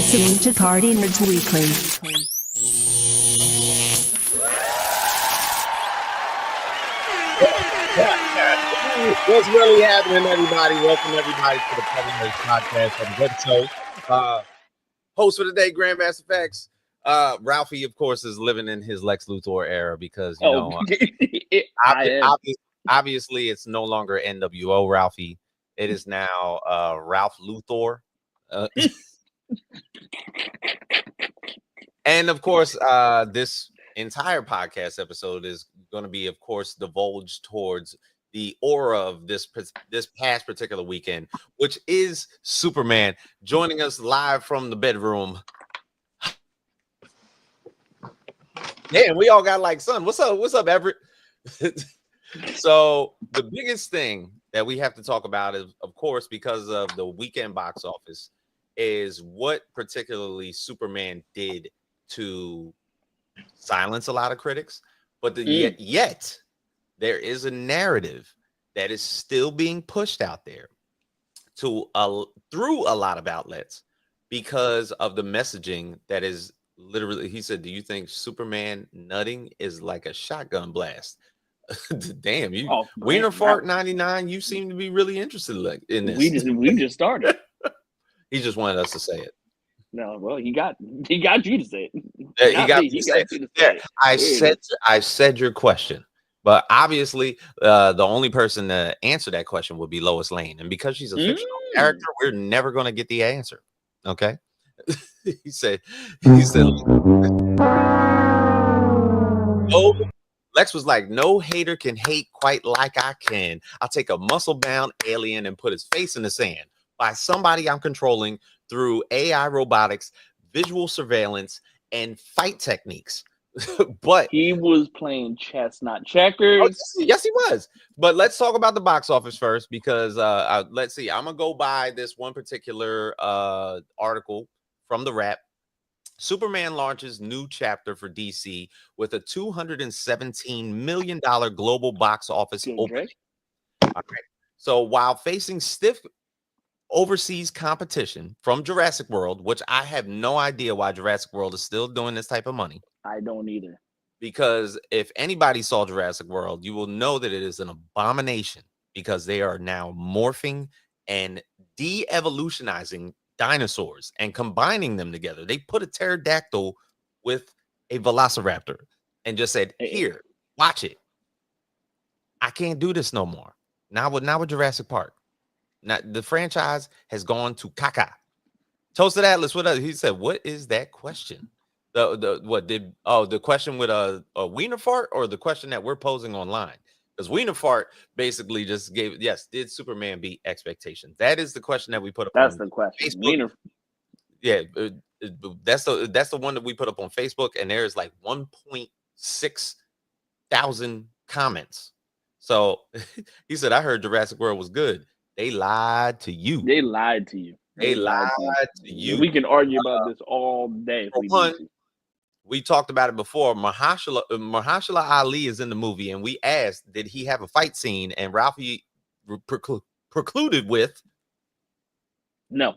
listening to Party Nerds Weekly. What's really happening, everybody? Welcome, everybody, to the Party Nerds podcast on the web show. Host for the day, Grandmaster Facts. Ralphie, of course, is living in his Lex Luthor era because, obviously it's no longer NWO Ralphie. It is now Ralph Luthor. And of course, this entire podcast episode is going to be, of course, divulged towards the aura of this past particular weekend, which is Superman. Joining us live from the bedroom. Yeah, we all got like, son, what's up, Everett? So the biggest thing that we have to talk about is, of course, because of the weekend box office, is what particularly Superman did to silence a lot of critics. But yet there is a narrative that is still being pushed out there to through a lot of outlets because of the messaging that is literally, he said, do you think Superman nutting is like a shotgun blast? Damn, you Wiener Fart 99, you seem to be really interested in this. We just started. He just wanted us to say it. No, well, he got you to say it. Yeah, he got you to say it. I said your question, but obviously the only person to answer that question would be Lois Lane, and because she's a fictional character, we're never going to get the answer. Okay. he said no. Lex was like, no hater can hate quite like I can. I'll take a muscle-bound alien and put his face in the sand by somebody I'm controlling through AI robotics, visual surveillance, and fight techniques. But he was playing chess, not checkers. Oh, yes, he was. But let's talk about the box office first, because let's see. I'm gonna go by this one particular article from the Wrap. Superman launches new chapter for DC with a $217 million global box office opening. All right. So while facing stiff overseas competition from Jurassic World, which I have no idea why Jurassic World is still doing this type of money. I don't either. Because if anybody saw Jurassic World, you will know that it is an abomination, because they are now morphing and de-evolutionizing dinosaurs and combining them together. They put a pterodactyl with a velociraptor and just said, here, watch it. I can't do this no more. Now with Jurassic Park. Now the franchise has gone to caca. Toasted Atlas, what else? He said, what is that question? The question with a Wiener Fart, or the question that we're posing online? Because Wiener Fart basically just gave, yes, did Superman beat expectations? That is the question that we put up. That's the question. Facebook. Wiener. Yeah, that's the one that we put up on Facebook, and there's like 1.6 thousand comments. So he said, I heard Jurassic World was good. They lied to you. They lied to you. They lied to you. We can argue about this all day. We talked about it before. Mahershala Ali is in the movie, and we asked, did he have a fight scene? And Ralphie precluded with no.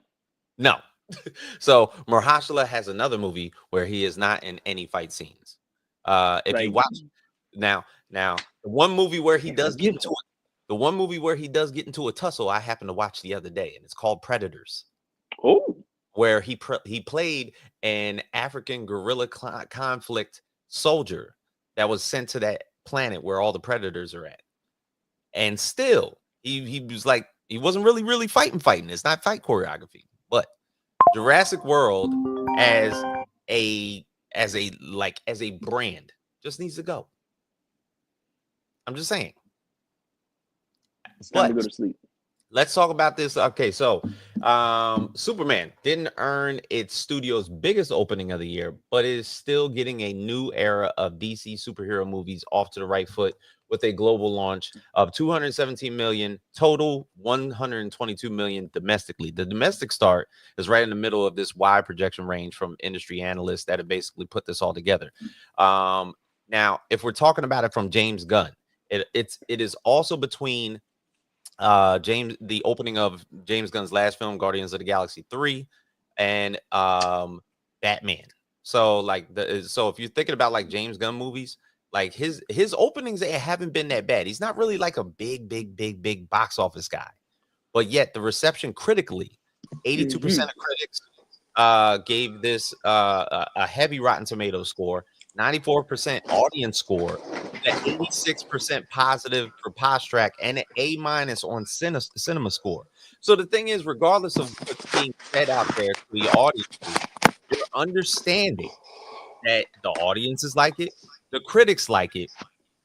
So Mahershala has another movie where he is not in any fight scenes. If you watch now, the one movie where he does get into it, the one movie where he does get into a tussle, I happened to watch the other day, and it's called Predators. Oh. Where he played an African guerrilla conflict soldier that was sent to that planet where all the predators are at. And still, he was like, he wasn't really fighting. It's not fight choreography. But Jurassic World as a brand just needs to go. I'm just saying. It's time to go to sleep. Let's talk about this. Okay, so Superman didn't earn its studio's biggest opening of the year, but is still getting a new era of DC superhero movies off to the right foot with a global launch of 217 million total, 122 million domestically. The domestic start is right in the middle of this wide projection range from industry analysts that have basically put this all together. Now, if we're talking about it from James Gunn, it is also between the opening of James Gunn's last film, Guardians of the Galaxy 3, and Batman. So like so if you're thinking about like James Gunn movies, like his openings, they haven't been that bad. He's not really like a big box office guy, but yet the reception critically, 82% of critics gave this a heavy Rotten Tomatoes score, 94% audience score, an 86% positive for Postrack, and an A- on cinema score. So the thing is, regardless of what's being said out there to the audience, you're understanding that the audiences like it, the critics like it,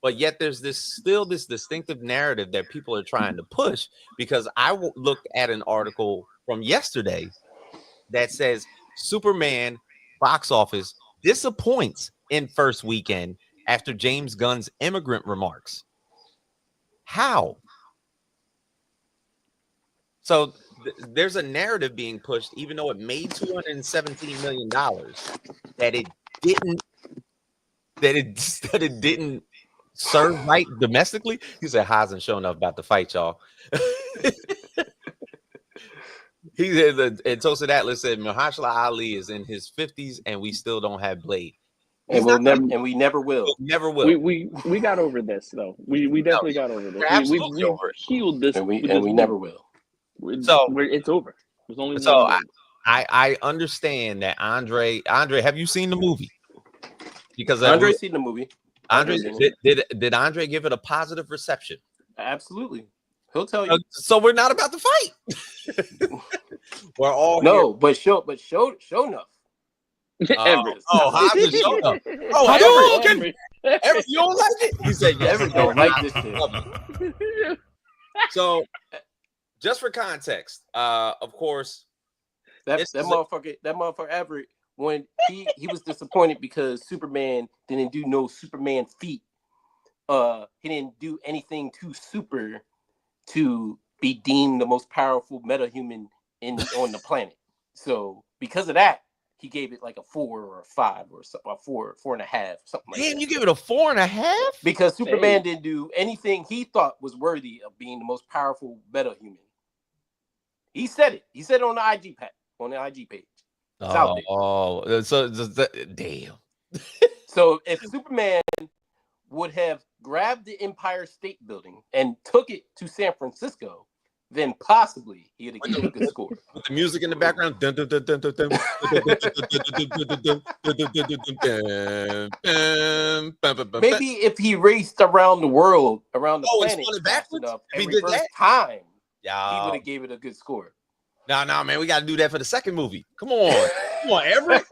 but yet there's still this distinctive narrative that people are trying to push. Because I looked at an article from yesterday that says Superman box office disappoints in first weekend after James Gunn's immigrant remarks. How? So there's a narrative being pushed, even though it made $217 million, that it didn't serve right domestically. He said Hazen showing up about to fight y'all. He said, and Toasted Atlas said Mahershala Ali is in his 50s and we still don't have Blade. And we never will. Never will. We got over this though. We definitely got over this. We healed this, and we never will. So it's over. There's only so one I understand that Andre, have you seen the movie? Because Andre's seen the movie. Andre did Andre give it a positive reception? Absolutely. He'll tell you. So we're not about to fight. We're all here. but show enough. Everett. Hazen show enough. Oh, Everett. Everett, you don't like it? He said, yes, Everett don't like this shit. So, just for context, of course, that motherfucker Everett, when he was disappointed because Superman didn't do no Superman feat. He didn't do anything too super to be deemed the most powerful metahuman on the planet. So because of that, he gave it like a 4 or a 5 or something, a 4.5, something like that. Damn, you give it a 4.5? Because Superman didn't do anything he thought was worthy of being the most powerful metahuman. He said it. He said it on the IG page. Damn. So if Superman would have grabbed the Empire State Building and took it to San Francisco, then possibly he would have given a good score. With the music in the background. Maybe if he raced around the world, around the planet, if he did that time, he have would gave it a good score. No, man, we got to do that for the second movie. Come on, Everett.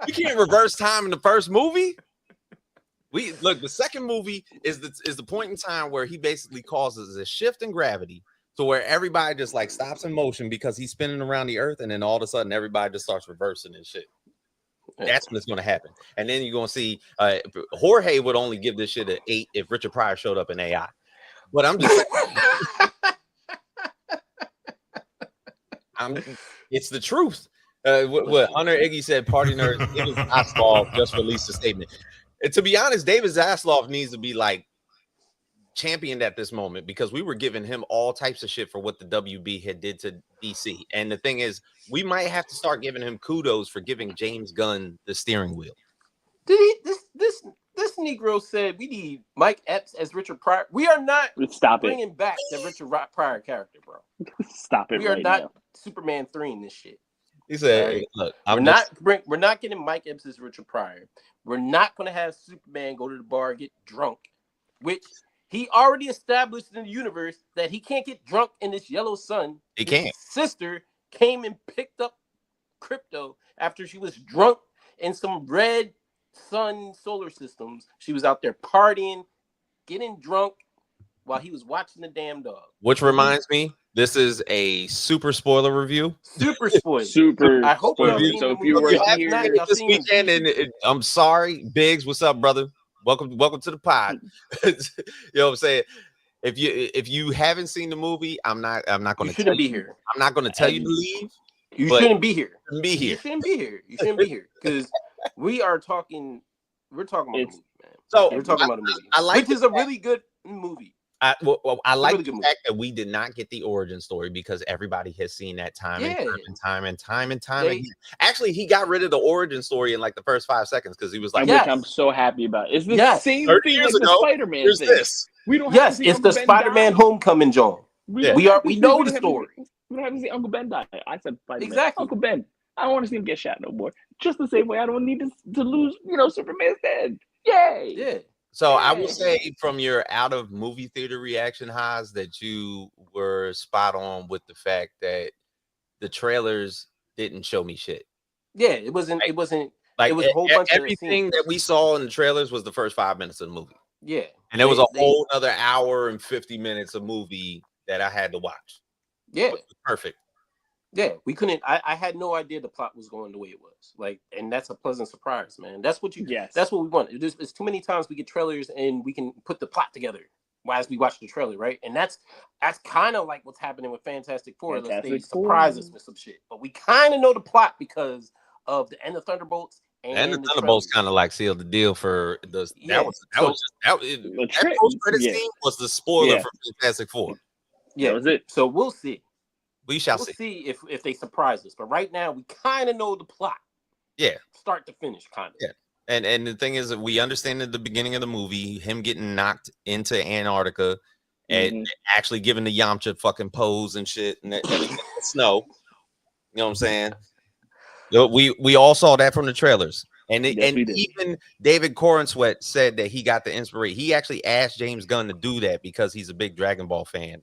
You can't reverse time in the first movie. The second movie is the point in time where he basically causes a shift in gravity, so where everybody just like stops in motion because he's spinning around the earth, and then all of a sudden everybody just starts reversing and shit. That's when it's going to happen. And then you're going to see Jorge would only give this shit an 8 if Richard Pryor showed up in AI. But I'm just it's the truth. What Hunter Iggy said, Party Nerds, David Zaslav just released a statement. And to be honest, David Zaslav needs to be like championed at this moment, because we were giving him all types of shit for what the WB had did to DC. And the thing is, we might have to start giving him kudos for giving James Gunn the steering wheel. Did he? This Negro said we need Mike Epps as Richard Pryor. We are not bringing back the Richard Pryor character, bro. Stop it. We are not Superman 3 in this shit. He said, right? Look, we're not getting Mike Epps as Richard Pryor. We're not going to have Superman go to the bar, get drunk, which he already established in the universe that he can't get drunk in this yellow sun. He can't. His sister came and picked up Crypto after she was drunk in some red sun solar systems. She was out there partying, getting drunk while he was watching the damn dog. Which reminds me, this is a super spoiler review. Super spoiler. Super. I hope review. So if you were here this weekend, and I'm sorry, Biggs, what's up, brother? Welcome to the pod. You know what I'm saying? If you haven't seen the movie, I'm not going to tell you. Here. I'm not going to tell you to leave. You shouldn't be here. You shouldn't be here. You shouldn't be here because we're talking about a movie, man. So we're talking about a movie, I like which is a really good movie. I like really the good fact that we did not get the origin story because everybody has seen that time and time again. Actually, he got rid of the origin story in like the first 5 seconds because he was like, which I'm so happy about. It's the same 30 thing years like ago, the Spider-Man here's thing. this. We don't have to see it's Uncle the Ben Spider-Man die. Homecoming, John. We know the story. We don't have to see Uncle Ben die. I said Spider-Man. Exactly. Uncle Ben. I don't want to see him get shot no more. Just the same way I don't need to lose, Superman's dead. Yay. Yeah. So I will say from your out of movie theater reaction, Haas, that you were spot on with the fact that the trailers didn't show me shit. Yeah, it wasn't. It was a whole bunch everything of that we saw in the trailers was the first 5 minutes of the movie. Yeah, and there was a whole other hour and 50 minutes of movie that I had to watch. Yeah, perfect. Yeah, we couldn't. I had no idea the plot was going the way it was. Like, and that's a pleasant surprise, man. That's what That's what we want. It's too many times we get trailers and we can put the plot together as we watch the trailer, right? And that's kind of like what's happening with Fantastic Four. They surprise us with some shit, but we kind of know the plot because of the end of Thunderbolts. And the Thunderbolts kind of like sealed the deal for the. That post-credit scene was the spoiler for Fantastic Four. Yeah, that was it. So we'll see. We shall see if they surprise us. But right now, we kind of know the plot. Yeah. Start to finish, kind of. Yeah. And the thing is that we understand at the beginning of the movie, him getting knocked into Antarctica and actually giving the Yamcha fucking pose and shit and the snow. You know what I'm saying? We all saw that from the trailers. And even David Corenswet said that he got the inspiration. He actually asked James Gunn to do that because he's a big Dragon Ball fan.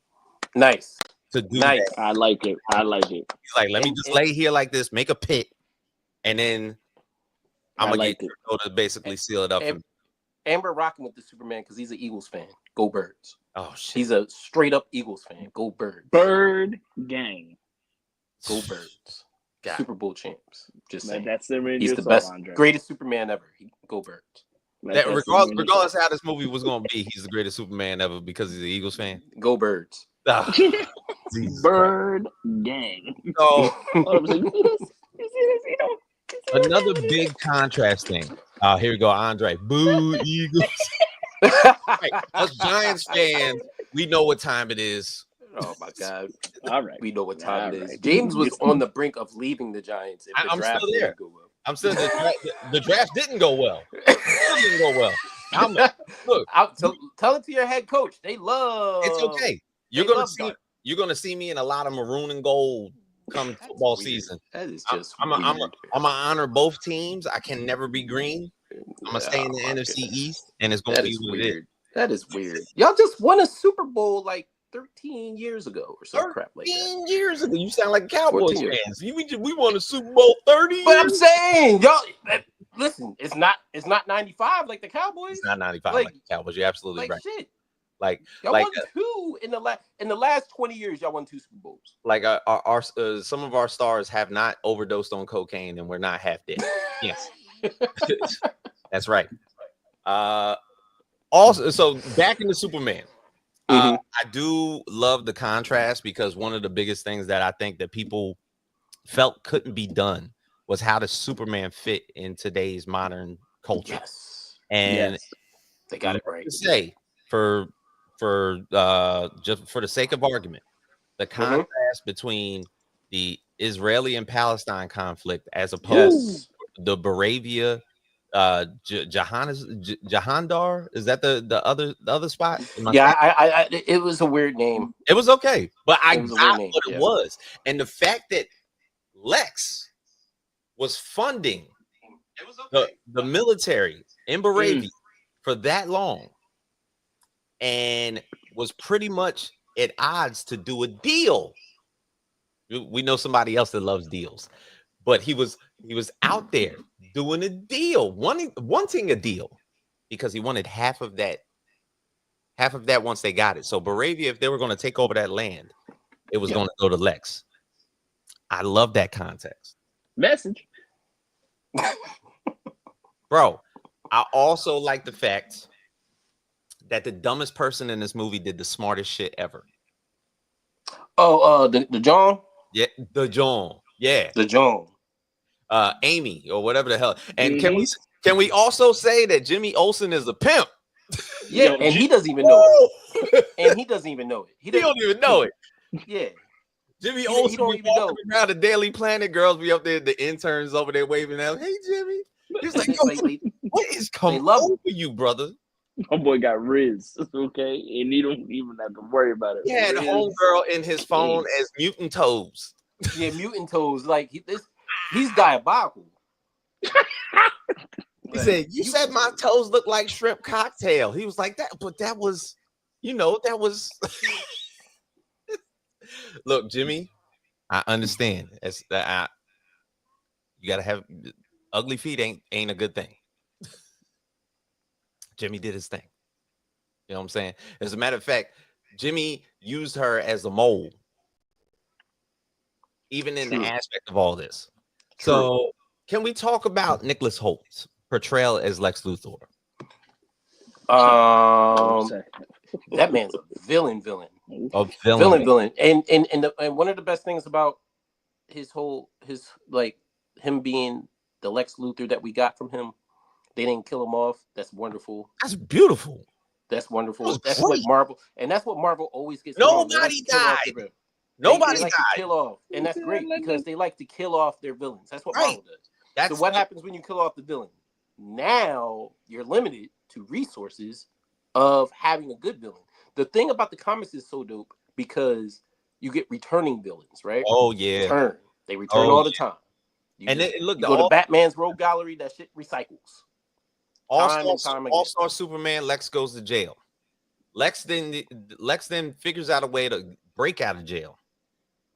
Nice. To do that. I like it. He's like, let me just lay here like this, make a pit, and then I'm gonna get to basically seal it up. And we're rocking with the Superman because he's an Eagles fan. Go Birds! Oh shit, he's a straight up Eagles fan. Go Birds! Bird gang. Go Birds! Super Bowl champs. Just saying. That's the radio. He's the best, greatest Superman ever. Go Birds! Regardless of how this movie was gonna be, he's the greatest Superman ever because he's an Eagles fan. Go Birds! Bird gang. So another big contrast thing. Here we go, Andre. Boo, Eagles. Right. Us Giants fans, we know what time it is. Oh my God! All right, we know what time it is. James was on the brink of leaving the Giants. If the draft still there. Didn't go well. I'm still the draft didn't go well. It didn't go well. Tell it to your head coach. They love. It's okay. You're gonna see me in a lot of maroon and gold come football season. That is just. I'm gonna honor both teams. I can never be green. I'm gonna stay in the NFC East, and it's gonna be weird. That is weird. Y'all just won a Super Bowl like 13 years ago or some crap like that. 13 years ago. You sound like Cowboys fans. We won a Super Bowl 30 years. But I'm saying, y'all, listen, it's not 95 like the Cowboys. It's not 95 like the Cowboys. You're absolutely right. Shit. Like y'all won two in the last 20 years. Y'all won 2 Super Bowls. Like our some of our stars have not overdosed on cocaine, and we're not half dead. Yes, that's right. Also, so back into Superman. I do love the contrast because one of the biggest things that I think that people felt couldn't be done was how does Superman fit in today's modern culture. Yes, and they got it right. To say just for the sake of argument, the contrast between the Israeli and Palestine conflict as opposed to the Moravia Jahandar, is that the other spot? I it was a weird name. It was okay, but I got what it was, and the fact that Lex was funding the military in Moravia for that long, and was pretty much at odds to do a deal. We know somebody else that loves deals, but he was out there doing a deal, wanting a deal, because he wanted half of that once they got it. So Moravia, if they were going to take over that land, it was going to go to Lex. I love that context. Message. Bro, I also like the fact that the dumbest person in this movie did the smartest shit ever. Oh, the John? Yeah, the John. Yeah. The John. Amy or whatever the hell. And can we also say that Jimmy Olsen is a pimp? Yeah, Yo, and he doesn't even know it. Woo! And he doesn't even know it. He don't even know it. Yeah. Jimmy He Olsen don't be even walking know. around the Daily Planet. Girls be up there, the interns over there waving at him. Hey, Jimmy. He was like, yo, Like, what is come love him. over you, brother? my boy got Riz, okay, and he don't even have to worry about it. He had Riz, homegirl in his phone King. as mutant toes. Yeah, mutant toes. Like he's diabolical. He said, you said my toes look like shrimp cocktail. He was like that, but that was, that was. Look, Jimmy, I understand. You gotta have ugly feet. Ain't a good thing. Jimmy did his thing. You know what I'm saying? As a matter of fact, Jimmy used her as a mold, even in the aspect of all this. True. So, can we talk about Nicholas Holt's portrayal as Lex Luthor? That man's a villain. A villain. And one of the best things about his like him being the Lex Luthor that we got from him, they didn't kill him off. That's wonderful. That's beautiful. That's wonderful. That's great. what Marvel always gets. Nobody died. Nobody they like died. to kill off, and that's great because they like to kill off their villains. That's what Marvel does. That's so what happens when you kill off the villain? Now you're limited to resources of having a good villain. The thing about the comics is so dope because you get returning villains, right? Oh yeah, they return all the time. And look, you go to Batman's Rogue Gallery, that shit recycles. All-Star Superman, Lex goes to jail. Lex then figures out a way to break out of jail.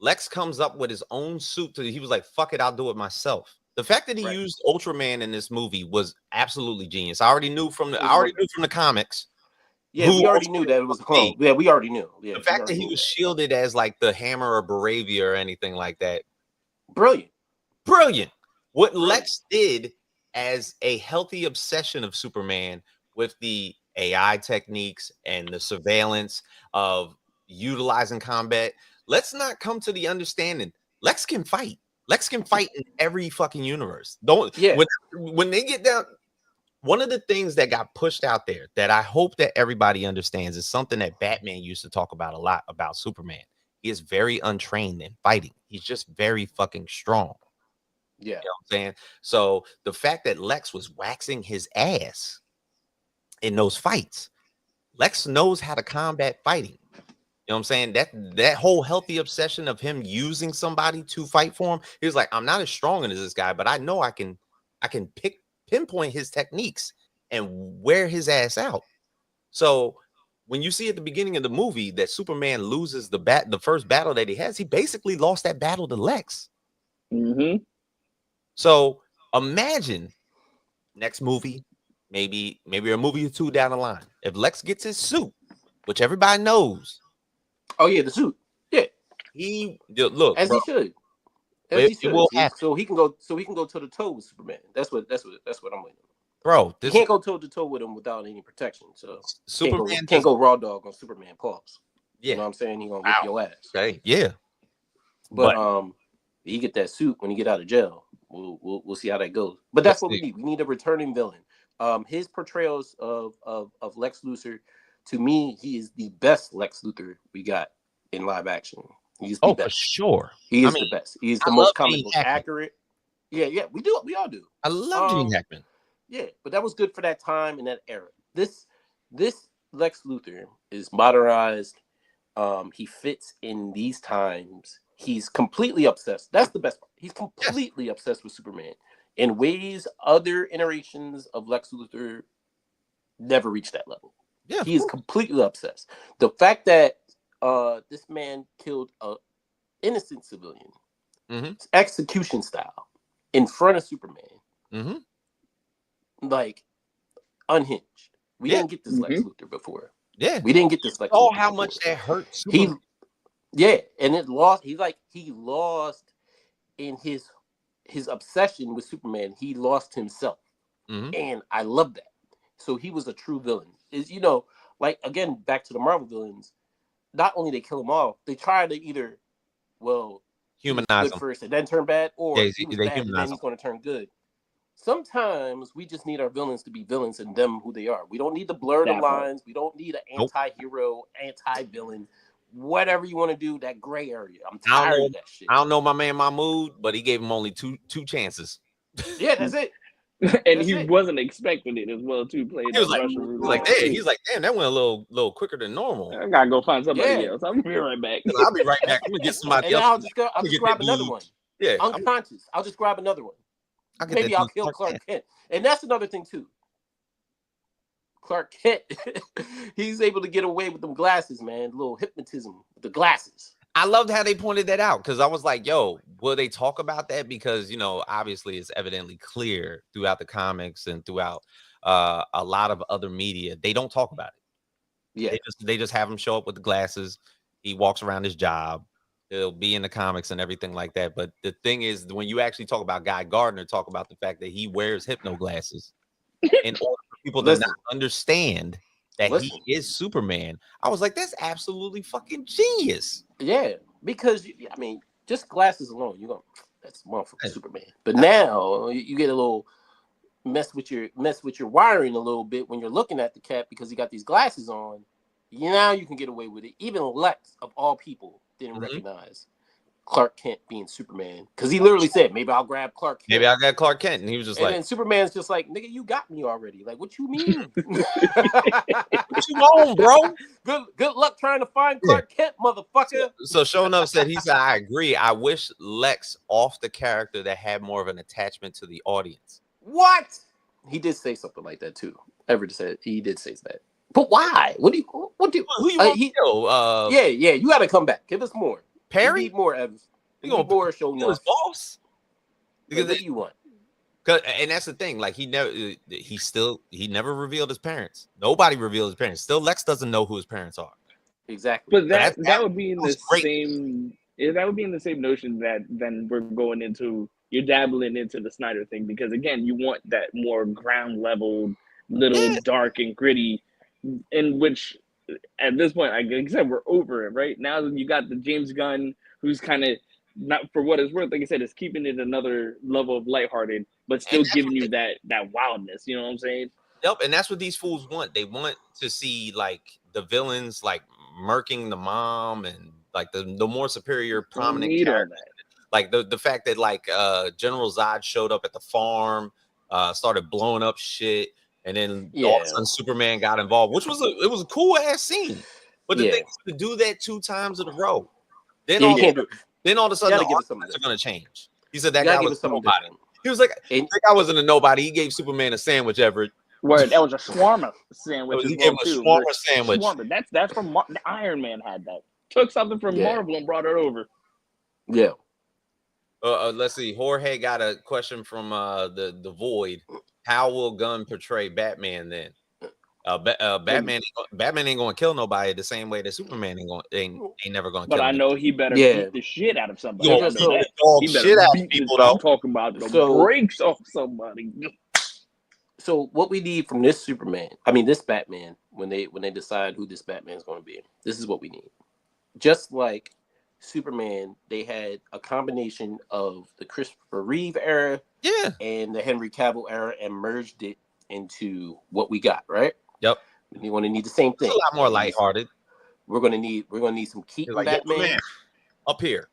Lex comes up with his own suit. He was like, fuck it, I'll do it myself. The fact that he used Ultraman in this movie was absolutely genius. I already knew from the comics. Yeah, we already knew that it was a clone. Yeah, we already knew. Yeah, the fact that he was shielded as like the Hammer or Bravia or anything like that. Brilliant. What Lex did as a healthy obsession of Superman with the AI techniques and the surveillance of utilizing combat. Let's not come to the understanding Lex can fight. Lex can fight in every fucking universe. When they get down, one of the things that got pushed out there that I hope that everybody understands is something that Batman used to talk about a lot about Superman. He is very untrained in fighting. He's just very fucking strong. Yeah. You know what I'm saying? So the fact that Lex was waxing his ass in those fights, Lex knows how to combat fighting. You know what I'm saying? That whole healthy obsession of him using somebody to fight for him. He was like, I'm not as strong as this guy, but I know I can pinpoint his techniques and wear his ass out. So when you see at the beginning of the movie that Superman loses the first battle that he has, he basically lost that battle to Lex. Mm-hmm. So imagine next movie, maybe a movie or two down the line, if Lex gets his suit, which everybody knows. Oh yeah, the suit. Yeah, he look as bro, he should. It will happen. So he can go toe to toe with Superman. That's what I'm waiting. Bro, you can't go toe to toe with him without any protection. So Superman can't go raw dog on Superman. Pause. Yeah, you know what I'm saying? He gonna whip your ass. Okay, yeah. But he get that suit when he get out of jail. We'll see how that goes. But that's what we need. We need a returning villain. His portrayals of Lex Luthor, to me, he is the best Lex Luthor we got in live action. He's the best. For sure. He is the best. He's the most comic book accurate. Yeah, we all do. I love Gene Hackman. Yeah, but that was good for that time and that era. This Lex Luthor is modernized. He fits in these times. He's completely obsessed. That's the best part. He's completely obsessed with Superman in ways other iterations of Lex Luthor never reached that level. Yeah, he is completely obsessed. The fact that this man killed an innocent civilian, execution style, in front of Superman, like unhinged. We didn't get this Lex Luthor before. Yeah, we didn't get this Lex. Oh, how much that hurt Superman. And it lost. He lost in his obsession with Superman. He lost himself, and I love that. So he was a true villain. Is like again back to the Marvel villains. Not only they kill him off, they try to either humanize him first and then turn bad, or he he was bad and then he's going to turn good. sometimes we just need our villains to be villains and them who they are. We don't need to blur the That part. lines. We don't need an Nope. anti-hero, anti-villain, whatever you want to do. That gray area. I'm I don't tired know. of that shit. I don't know my man Mahmood, but he gave him only two chances. Yeah, that's it. And That's he it. wasn't expecting it as well too. Playing He was that like, Russian roulette. he's like, damn, that went a little quicker than normal. I gotta go find somebody Yeah. else. I'll be right back. I'll be right back. I'm gonna get somebody And else. then I'll just get grab that another dude. one. Yeah, Unconscious. I'll just grab another one. I'll get Maybe that I'll dude kill Clark Clark Kent. Kent. And that's another thing too. Clark Kent, he's able to get away with them glasses, man. A little hypnotism with the glasses. I loved how they pointed that out because I was like, yo, will they talk about that? Because, obviously it's evidently clear throughout the comics and throughout a lot of other media. They don't talk about it. Yeah. They just have him show up with the glasses. He walks around his job. It'll be in the comics and everything like that. But the thing is, when you actually talk about Guy Gardner, talk about the fact that he wears hypno glasses in order for people to not understand that he is Superman. I was like, that's absolutely fucking genius. Yeah, because just glasses alone, that's motherfucking Superman. But now you get a little mess with your wiring a little bit when you're looking at the cat because he got these glasses on. Now you can get away with it. Even Lex, of all people, didn't recognize Clark Kent being Superman because he literally said, "Maybe I'll grab Clark Kent." Maybe I got Clark Kent, and he was just and then Superman's just like, "Nigga, you got me already. Like, what you mean? What you want, bro? Good luck trying to find Clark Kent, motherfucker." So showing up he said, I agree. I wish Lex off the character that had more of an attachment to the audience. What? He did say something like that too. Everett said he did say that. But why? Who you want to kill? Yeah, you got to come back. Give us more. Perry? We need more, Evans. We need more show his boss? Because what do you want? And that's the thing. Like he never revealed his parents. Nobody revealed his parents. Still, Lex doesn't know who his parents are. Exactly. But that would be in the same. That would be in the same notion that then we're going into. You're dabbling into the Snyder thing because again, you want that more ground level, little dark and gritty, in which at this point, like I said, we're over it right now. You got the James Gunn, who's kind of not for what it's worth. Like I said, is keeping it another level of lighthearted, but still giving you that wildness. You know what I'm saying? Yep, and that's what these fools want. They want to see like the villains like murking the mom and like the more superior prominent characters. Like the fact that like General Zod showed up at the farm, started blowing up shit, and then all of a sudden Superman got involved, which was a cool ass scene. But the thing is to do that 2 times in a row, then all of a sudden the arguments are gonna change. He said that guy was nobody. He was like, that guy wasn't a nobody. He gave Superman a sandwich, Everett. Word, that was a shawarma sandwich. He gave him a shawarma sandwich. Shawarma. That's from Iron Man had that. Took something from Marvel and brought it over. Yeah. Let's see. Jorge got a question from the Void. How will Gunn portray Batman then? Batman ain't gonna kill nobody the same way that Superman ain't never gonna kill. But I know he better beat the shit out of somebody. He better shit out of people though. Talking about the brakes off somebody. So what we need from this this Batman, when they decide who this Batman is going to be, this is what we need. Just like Superman, they had a combination of the Christopher Reeve era, and the Henry Cavill era, and merged it into what we got, right? Yep. We want to need the same thing. It's a lot more lighthearted. We're gonna need some Keaton Batman up here.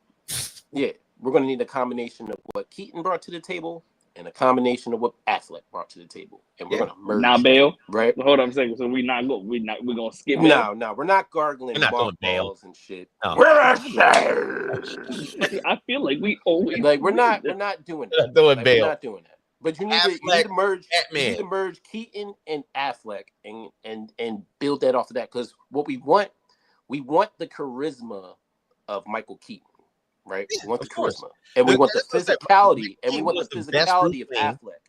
Yeah, we're gonna need a combination of what Keaton brought to the table and a combination of what Affleck brought to the table, and we're gonna merge. Now, Bale, right? Hold on a second. So we're gonna skip. No, we're not gargling balls and shit. No. I feel like we always we're not doing that. We're not doing that. But you need to merge. You need to merge Keaton and Affleck and build that off of that, because what we want the charisma of Michael Keaton. Right, we want the charisma, and we want the physicality, and we want the physicality of Affleck.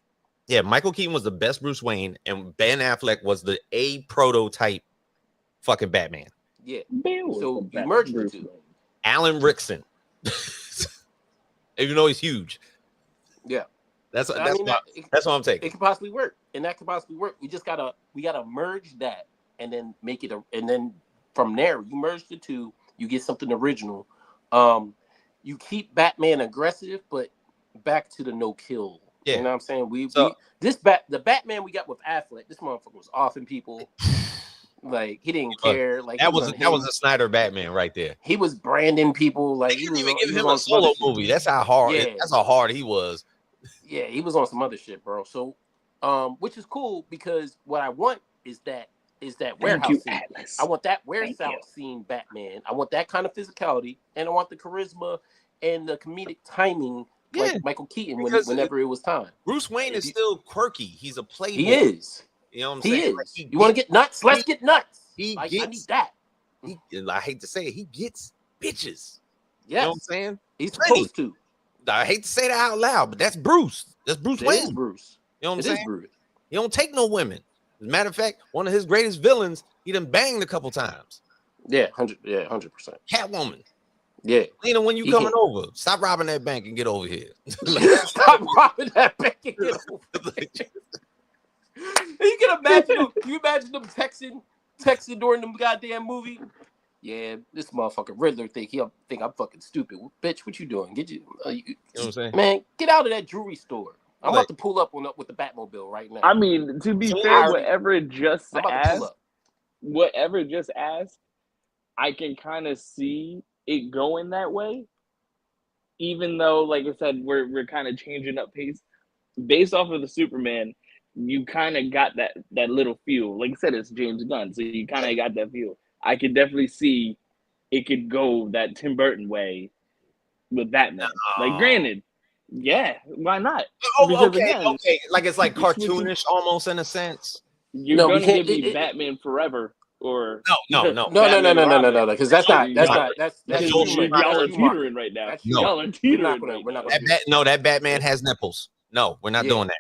Yeah, Michael Keaton was the best Bruce Wayne, and Ben Affleck was the prototype fucking Batman. Yeah, so you merge the two. Alan Rickson, even though he's huge. Yeah, that's what I'm taking. It could possibly work, and that could possibly work. We gotta merge that, and then make it, and then from there you merge the two, you get something original. You keep Batman aggressive, but back to the no-kill You know what I'm saying? So, the Batman we got with Affleck, this motherfucker was offing people. Like he didn't care. Like that was a Snyder Batman right there. He was branding people. Like They he didn't was even give him on a solo some movie. That's how hard. Yeah. That's how hard he was. Yeah, he was on some other shit, bro. So, which is cool because what I want is that warehouse scene. Atlas. I want that warehouse scene Batman. I want that kind of physicality, and I want the charisma and the comedic timing like Michael Keaton whenever it was time. Bruce Wayne is still quirky. He's a playboy. He is. You know what I'm he saying? Is. You want to get nuts? Let's get nuts. I need that. I hate to say it, he gets bitches. Yes. You know what I'm saying? He's supposed to. I hate to say that out loud, but that's Bruce. That's Bruce Wayne. It is Bruce. You know what I'm saying? Bruce. He don't take no women. As a matter of fact, one of his greatest villains, he done banged a couple times. Yeah, 100%. Catwoman. Yeah. Lena, when you coming over, stop robbing that bank and get over here. Stop robbing that bank and get over here. You can imagine them. You imagine them texting during the goddamn movie. Yeah, this motherfucker Riddler think I'm fucking stupid. Bitch, what you doing? You know what I'm saying? Man, get out of that jewelry store. I'm about to pull up with the Batmobile right now. I mean, to be fair, whatever just asked, I can kind of see it going that way. Even though, like I said, we're kind of changing up pace based off of the Superman. You kind of got that little feel. Like I said, it's James Gunn, so you kind of got that feel. I could definitely see it could go that Tim Burton way with Batman. Like, granted, yeah, why not? Oh, okay. Like it's like cartoonish almost in a sense. You're gonna give me Batman Forever or no, because that's y'all are teetering right now. Y'all are teetering right now. That Batman has nipples. No, we're not doing that.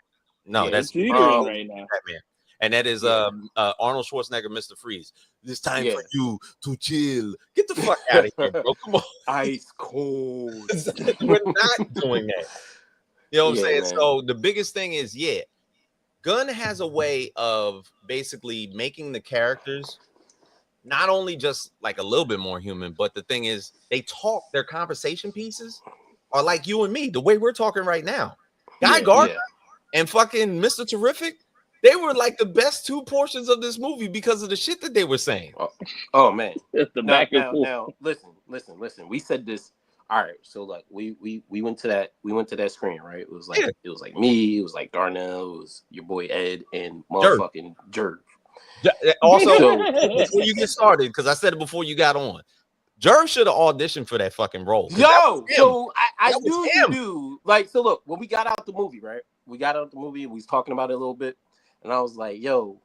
No, that's teetering right now. Batman. And that is Arnold Schwarzenegger, Mr. Freeze. It's time for you to chill. Get the fuck out of here, bro. Come on. Ice cold. We're not doing that. You know what I'm saying? Man. So the biggest thing is, Gunn has a way of basically making the characters not only just like a little bit more human, but the thing is they talk, their conversation pieces are like you and me, the way we're talking right now. Guy Gardner and fucking Mr. Terrific, they were like the best two portions of this movie because of the shit that they were saying. Oh man. Now, listen. We said this. All right, so like we went to that screen, right? It was like me, it was like Darnell, it was your boy Ed, and motherfucking Jerv. Also, before you get started, because I said it before you got on, Jerv should have auditioned for that fucking role. Yo, so I knew you knew. Like, so look, when we got out the movie, right? We got out the movie and we was talking about it a little bit, and I was like, yo,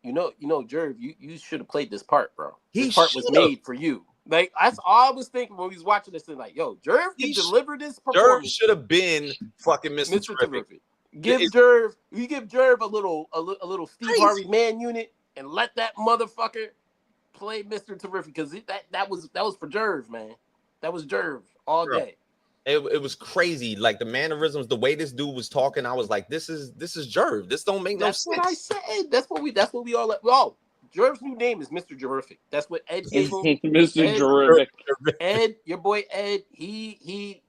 you know, Jerv, you should have played this part, bro. This part was made for you. Like, that's all I was thinking when we was watching this thing. Like, yo, Jerv can deliver this performance. Jerv should have been fucking Mr. Terrific. Give Jerv a little Steve Harvey man unit and let that motherfucker play Mr. Terrific, because that was for Jerv, man. That was Jerv all day. It was crazy. Like the mannerisms, the way this dude was talking, I was like, this is Jerv. This don't make no sense. That's what I said. That's what we all. Oh, Jerv's new name is Mr. Jerific. That's what Ed gave him. Mr. Jerific. Ed, your boy Ed, he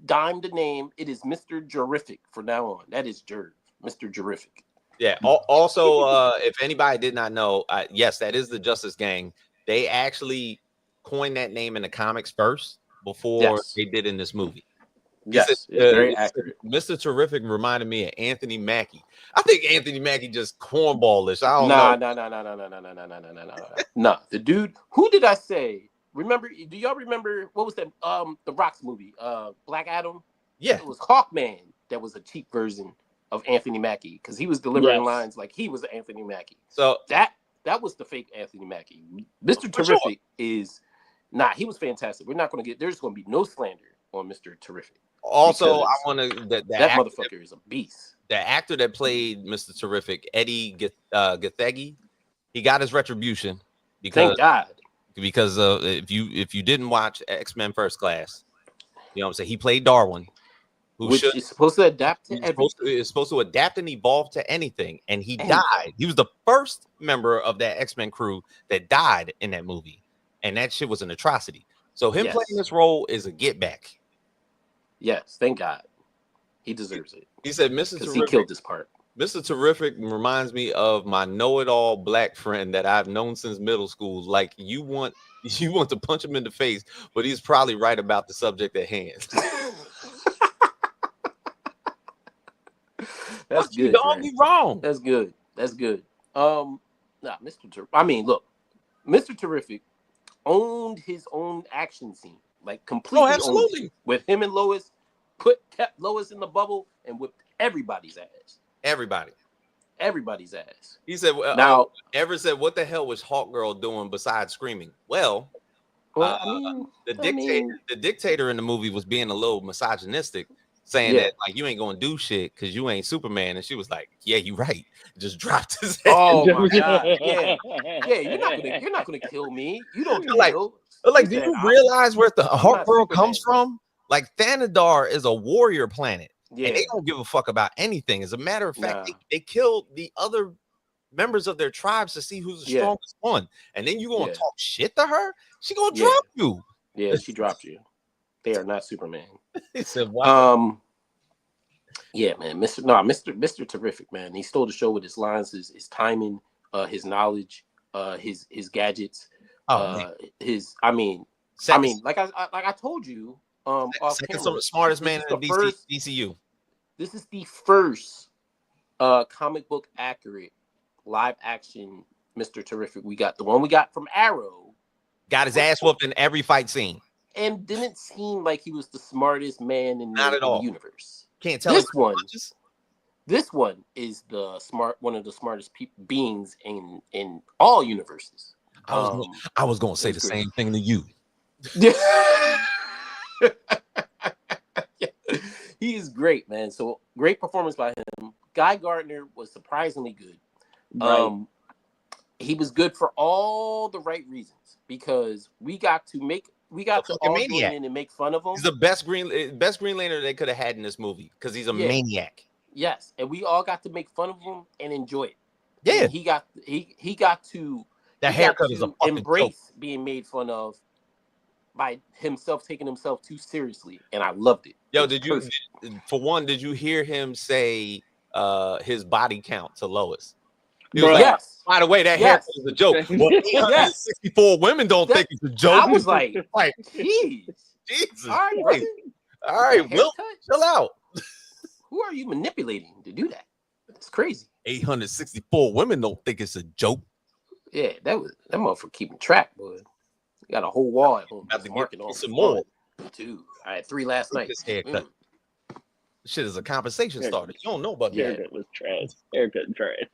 dimed the name. It is Mr. Jerific from now on. That is Jerv, Mr. Jerific. Yeah. Also, if anybody did not know, yes, that is the Justice Gang. They actually coined that name in the comics first before they did in this movie. Yes, it's very accurate. Mr. Terrific reminded me of Anthony Mackie. I think Anthony Mackie just cornballish. I don't know. Nah. The dude, who did I say? Remember? Do y'all remember what was that? The Rock's movie, Black Adam. Yeah, it was Hawkman. That was a cheap version of Anthony Mackie because he was delivering lines like he was Anthony Mackie. So that was the fake Anthony Mackie. Mr. Terrific is not. He was fantastic. We're not going to get. There's going to be no slander on Mr. Terrific. Also, I want to that motherfucker is a beast. The actor that played Mr. Terrific, Eddie Gathegi, he got his retribution thank God. Because if you didn't watch X-Men First Class, you know what I'm saying, he played Darwin, which is supposed to adapt to everything. It's supposed to adapt and evolve to anything, and he died. He was the first member of that X-Men crew that died in that movie, and that shit was an atrocity. So him playing this role is a get back. Yes, thank God. He deserves it. He said, "Mr. Because Terrific, he killed this part. Mr. Terrific reminds me of my know-it-all black friend that I've known since middle school. Like you want to punch him in the face, but he's probably right about the subject at hand." That's good. Don't be wrong. That's good. That's good. I mean, look, Mr. Terrific owned his own action scene, like completely. Oh, absolutely. Owned it. With him and Lois, kept Lois in the bubble and whipped everybody's ass. Everybody's ass. He said, now, Everett said, "What the hell was Hawk Girl doing besides screaming?" Well, the dictator in the movie was being a little misogynistic, saying that like you ain't gonna do shit because you ain't Superman, and she was like, "Yeah, you right." Just dropped his head. Oh my god, yeah, you're not gonna kill me. You don't kill. Like, do you realize where the Hawk Girl comes from? Like, Thanadar is a warrior planet. Yeah. And they don't give a fuck about anything. As a matter of fact, they killed the other members of their tribes to see who's the strongest one. And then you gonna talk shit to her? She gonna drop you. Yeah, she dropped you. They are not Superman. He said, "Wow." Yeah, man, Mr. Terrific, man. He stole the show with his lines, his timing, his knowledge, his gadgets, I mean, like I told you, second smartest man in the DCU. This is the first comic book accurate live action Mr. Terrific we got. The one we got from Arrow got his ass whooped in every fight scene, and didn't seem like he was the smartest man in the universe. Can't tell this one. This one is one of the smartest beings in all universes. I was gonna say the same thing to you. He is great, man. So great performance by him. Guy Gardner was surprisingly good. Right. He was good for all the right reasons because we got to all join in and make fun of him. He's the best Green Lantern they could have had in this movie because he's a maniac. Yes, and we all got to make fun of him and enjoy it. Yeah, and he got to the haircut is a embrace being made fun of by himself taking himself too seriously, and I loved it. Yo, did you hear him say his body count to Lois? He was like, yes. By the way, that haircut is a joke. Well, 64 women don't think it's a joke. I was like, Jesus. All right, Will, chill out. Who are you manipulating to do that? It's crazy. 864 women don't think it's a joke. Yeah, that motherfucker keeping track, boy. You got a whole wall at home. About to marking on some more. Dude, I had 3 last night. This haircut. Shit is a conversation starter. You don't know about that. Haircut was trash. Haircut trash.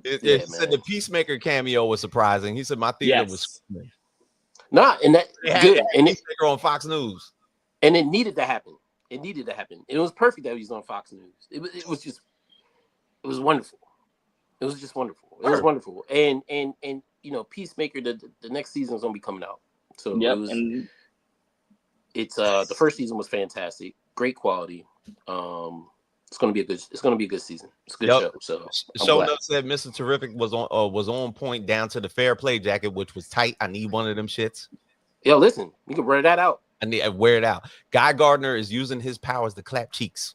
He said the Peacemaker cameo was surprising. He said my theater was nah, and that good. And Peacemaker on Fox News. And it needed to happen. It was perfect that he was on Fox News. It was wonderful. It was just wonderful. It was wonderful. And you know, Peacemaker, the next season is gonna be coming out. So it's the first season was fantastic, great quality. It's gonna be a good season. It's a good show. So Show Notes said Mr. Terrific was on point down to the fair play jacket, which was tight. I need one of them shits. Yo, listen, you can wear that out. I need to wear it out. Guy Gardner is using his powers to clap cheeks.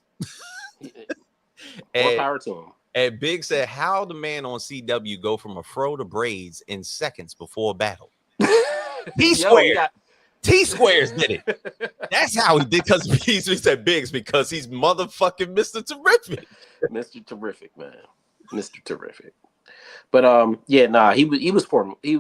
More power to him. And Big said, how the man on CW go from a fro to braids in seconds before a battle? T-Squares did it. That's how he did, because he said Biggs because he's motherfucking Mr. Terrific. Mr. Terrific, man. Mr. Terrific. But he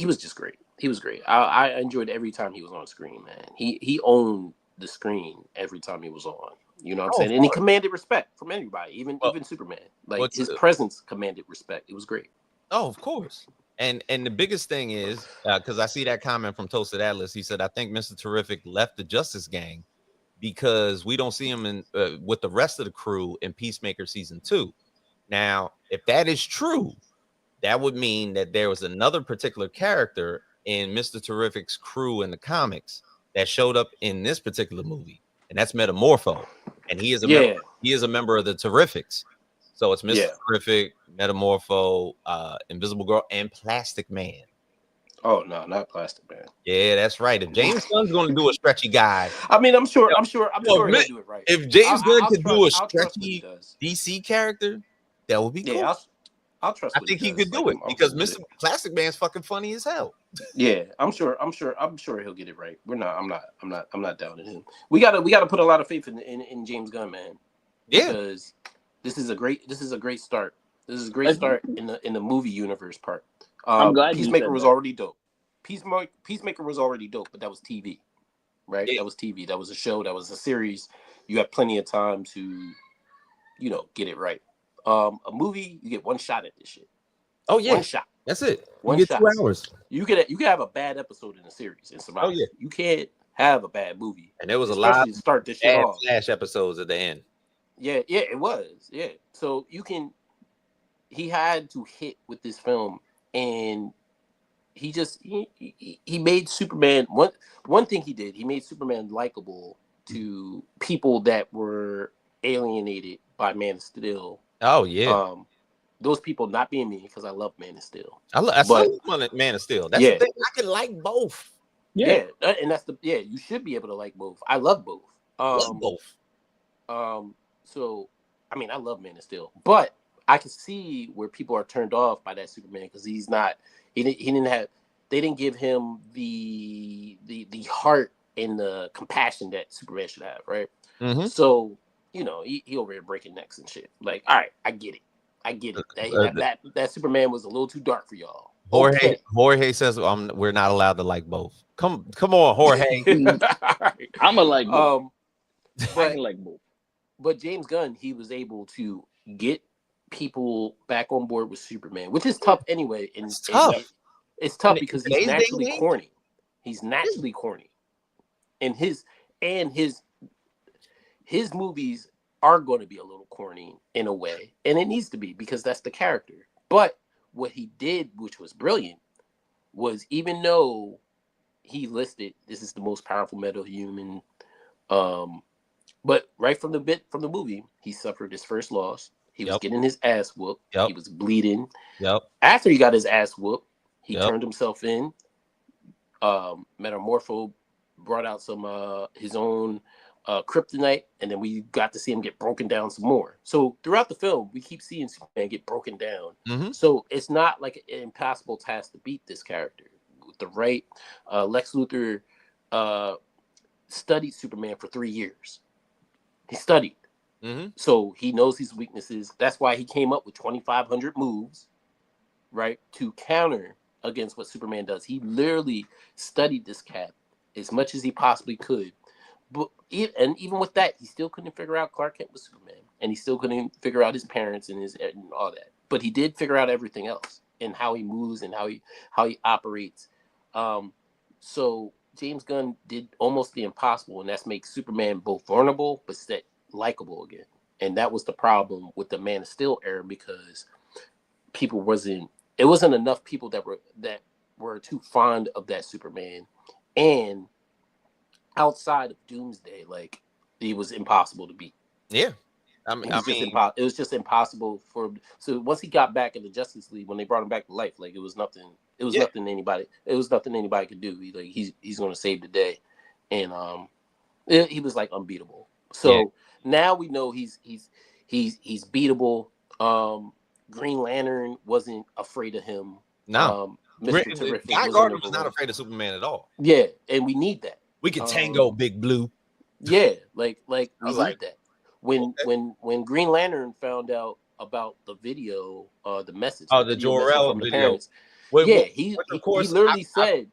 was just great. He was great. I enjoyed every time he was on screen, man. He owned the screen every time he was on. You know what I'm saying? And he commanded respect from everybody, even Superman. Like his presence commanded respect. It was great. Oh, of course. And the biggest thing is, because I see that comment from Toasted Atlas, he said, I think Mr. Terrific left the Justice Gang because we don't see him in with the rest of the crew in Peacemaker season 2. Now, if that is true, that would mean that there was another particular character in Mr. Terrific's crew in the comics that showed up in this particular movie, and that's Metamorpho, and he is a member of the Terrifics. So it's Mr. Terrific, Metamorpho, Invisible Girl, and Plastic Man. Oh no, not Plastic Man. Yeah, that's right. If James Gunn's going to do a stretchy guy, I mean, I'm sure yo, he'll do it right. if James Gunn I'll could do a I'll trust what he stretchy does. DC character, that would be cool. Yeah, I'll trust I what think he he does. could Like, do it I'm because cool with Mr. it. Plastic Man's fucking funny as hell. Yeah, I'm sure he'll get it right. I'm not doubting him. We gotta put a lot of faith in James Gunn, man. Yeah. Because this is a great start. This is a great start in the movie universe part. I'm glad Peacemaker was that. already dope. Peacemaker was already dope, but that was TV, right? Yeah. That was TV. That was a show. That was a series. You have plenty of time to, get it right. A movie, you get one shot at this shit. Oh yeah. One shot. That's it. One you get shot. 2 hours. You can have a bad episode in a series and survive. Oh yeah. You can't have a bad movie. And there was especially a lot to start this shit bad off. Flash episodes at the end. Yeah, it was. Yeah. So he had to hit with this film, and he made Superman one thing he did. He made Superman likable to people that were alienated by Man of Steel. Oh yeah. Those people not being me, because I love Man of Steel. I still love Man of Steel. That's the thing. I can like both. Yeah, and that's you should be able to like both. I love both. Love both. So I mean, I love Man of Steel, but I can see where people are turned off by that Superman because he's not. He didn't have. They didn't give him the heart and the compassion that Superman should have, right? Mm-hmm. So he over here breaking necks and shit. Like, all right, I get it. That Superman was a little too dark for y'all. Jorge says we're not allowed to like both. Come on, Jorge. I'm a like both. But, like both. But James Gunn, he was able to get people back on board with Superman, which is tough anyway. And it's tough. It's tough because he's naturally corny. He's naturally corny, and his movies are going to be a little corny in a way, and it needs to be because that's the character. But what he did, which was brilliant, was even though he listed this is the most powerful metahuman, but right from the movie, he suffered his first loss. He was getting his ass whooped. He was bleeding. After he got his ass whooped, he turned himself in. Metamorpho brought out some his own kryptonite, and then we got to see him get broken down some more. So throughout the film, we keep seeing Superman get broken down. Mm-hmm. So it's not like an impossible task to beat this character. With the right, Lex Luthor studied Superman for 3 years. He studied. Mm-hmm. So he knows his weaknesses. That's why he came up with 2,500 moves, right, to counter against what Superman does. He literally studied this cat as much as he possibly could. But even with that, he still couldn't figure out Clark Kent was Superman, and he still couldn't figure out his parents and all that. But he did figure out everything else and how he moves and how he operates. So James Gunn did almost the impossible, and that's make Superman both vulnerable but likable again. And that was the problem with the Man of Steel era because it wasn't enough people that were too fond of that Superman, and outside of Doomsday, like it was impossible to beat. Yeah, it was just impossible for him. So once he got back in the Justice League, when they brought him back to life, like it was nothing. It was nothing anybody could do. He's going to save the day, and he was like unbeatable. So now we know he's beatable. Green Lantern wasn't afraid of him. No, Mr. Terrific. Guy Gardner was not afraid of Superman at all. Yeah, and we need that. We can tango, Big Blue. Yeah, like we need that. When Green Lantern found out about the video, the message, the Jor-El from the video. Parents, he literally said,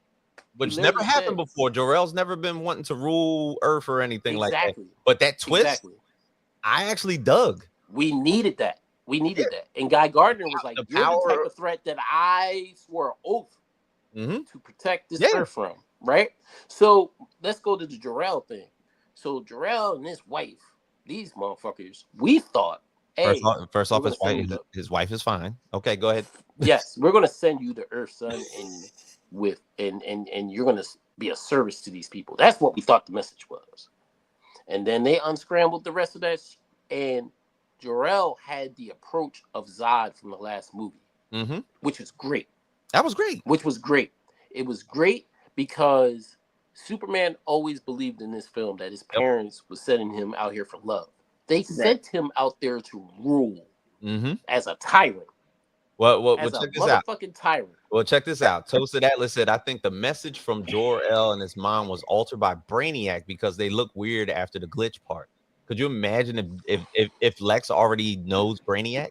which never happened before. Jor-El's never been wanting to rule Earth or anything like that. But that twist, I actually dug. We needed that. And Guy Gardner was like, "You're the type of threat that I swore an oath to protect this Earth from." Right? So let's go to the Jor-El thing. So Jor-El and his wife, these motherfuckers, we thought, hey, first off, his wife is fine. Okay, go ahead. Yes, we're gonna send you to Earth, son, and you're gonna be a service to these people. That's what we thought the message was. And then they unscrambled the rest of that, and Jor-El had the approach of Zod from the last movie, which was great. That was great. Which was great. It was great because Superman always believed in this film that his parents was sending him out here for love. They sent him out there to rule as a tyrant. Well, As a check this out. motherfucking tyrant. Well, check this out. Toasted Atlas said, I think the message from Jor-El and his mom was altered by Brainiac because they look weird after the glitch part. Could you imagine if Lex already knows Brainiac?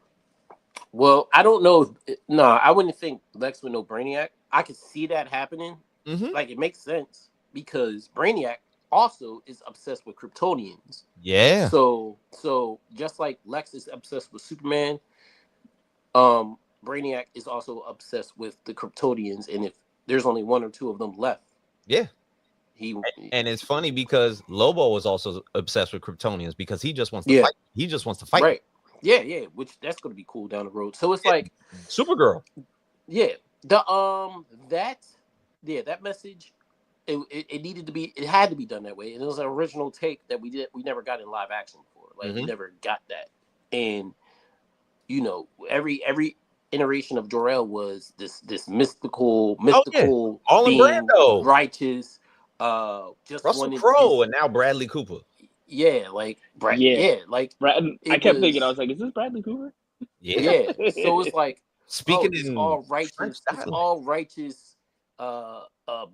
Well, I don't know. No, I wouldn't think Lex would know Brainiac. I could see that happening. Like, it makes sense because Brainiac also is obsessed with Kryptonians. Yeah. So just like Lex is obsessed with Superman, Brainiac is also obsessed with the Kryptonians, and if there's only one or two of them left, and it's funny because Lobo is also obsessed with Kryptonians because he just wants to fight. He just wants to fight. Right. Yeah, which that's going to be cool down the road. So it's like Supergirl. Yeah. That message, it needed to be, it had to be done that way. And it was an original take that we never got in live action before. Like we never got that. And you know, every iteration of Jor-El was this mystical all being, in Brando, righteous, just Russell Crowe, and now Bradley Cooper. Yeah, like I kept thinking, I was like, is this Bradley Cooper? Yeah. So it's like, speaking in all righteous,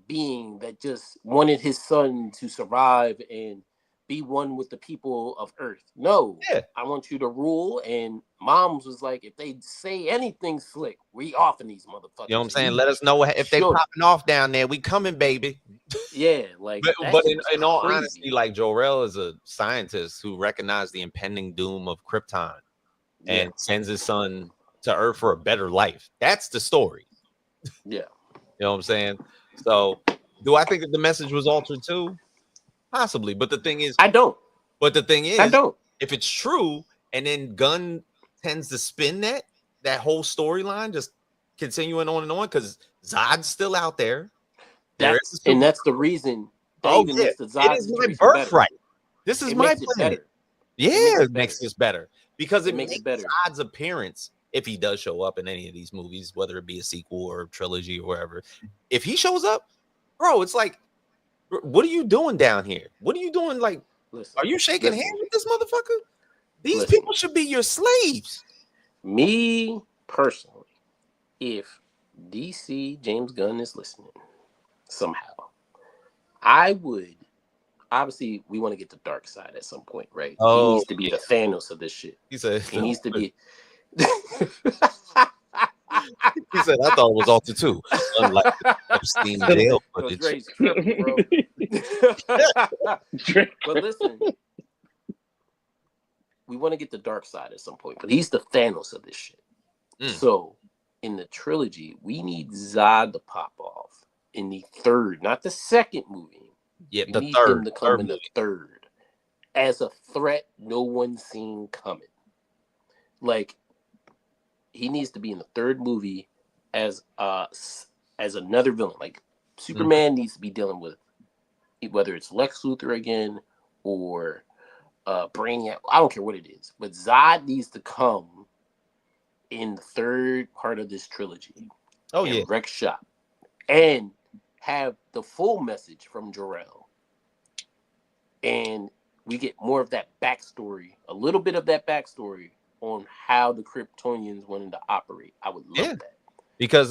being that just wanted his son to survive and be one with the people of Earth. No, I want you to rule. And Moms was like, if they say anything slick, we off in these motherfuckers. You know what I'm saying? Let us know if they popping off down there. We coming, baby. Yeah, like, but in all honesty, like Jor-El is a scientist who recognized the impending doom of Krypton and sends his son to Earth for a better life. That's the story. Yeah. You know what I'm saying? So do I think that the message was altered too? Possibly. But the thing is, I don't. But the thing is, I don't. If it's true, and then Gunn tends to spin that whole storyline, just continuing on and on, because Zod's still out there. That's the reason. It is my birthright. This is my planet. Yeah, it makes this better because it makes Zod's appearance, if he does show up in any of these movies, whether it be a sequel or a trilogy or wherever. If he shows up, bro, it's like, what are you doing down here? What are you doing? Like, are you shaking hands with this motherfucker? These people should be your slaves. Me personally, if DC James Gunn is listening somehow, I would. Obviously, we want to get the dark side at some point, right? He needs to be the Thanos of this shit. He said he needs to be. He said, I thought it was altered too. Unlike the Epstein jail footage. But listen, we want to get the dark side at some point, but he's the Thanos of this shit. So in the trilogy, we need Zod to pop off in the third, not the second movie. Yeah, we the need third. Him to come in the third as a threat no one's seen coming. Like, he needs to be in the third movie as another villain. Like, Superman needs to be dealing with whether it's Lex Luthor again or Brainiac. I don't care what it is, but Zod needs to come in the third part of this trilogy. Wreck shop and have the full message from Jor-El, and we get more of that backstory, a little bit of that backstory on how the Kryptonians wanted to operate. I would love that. Because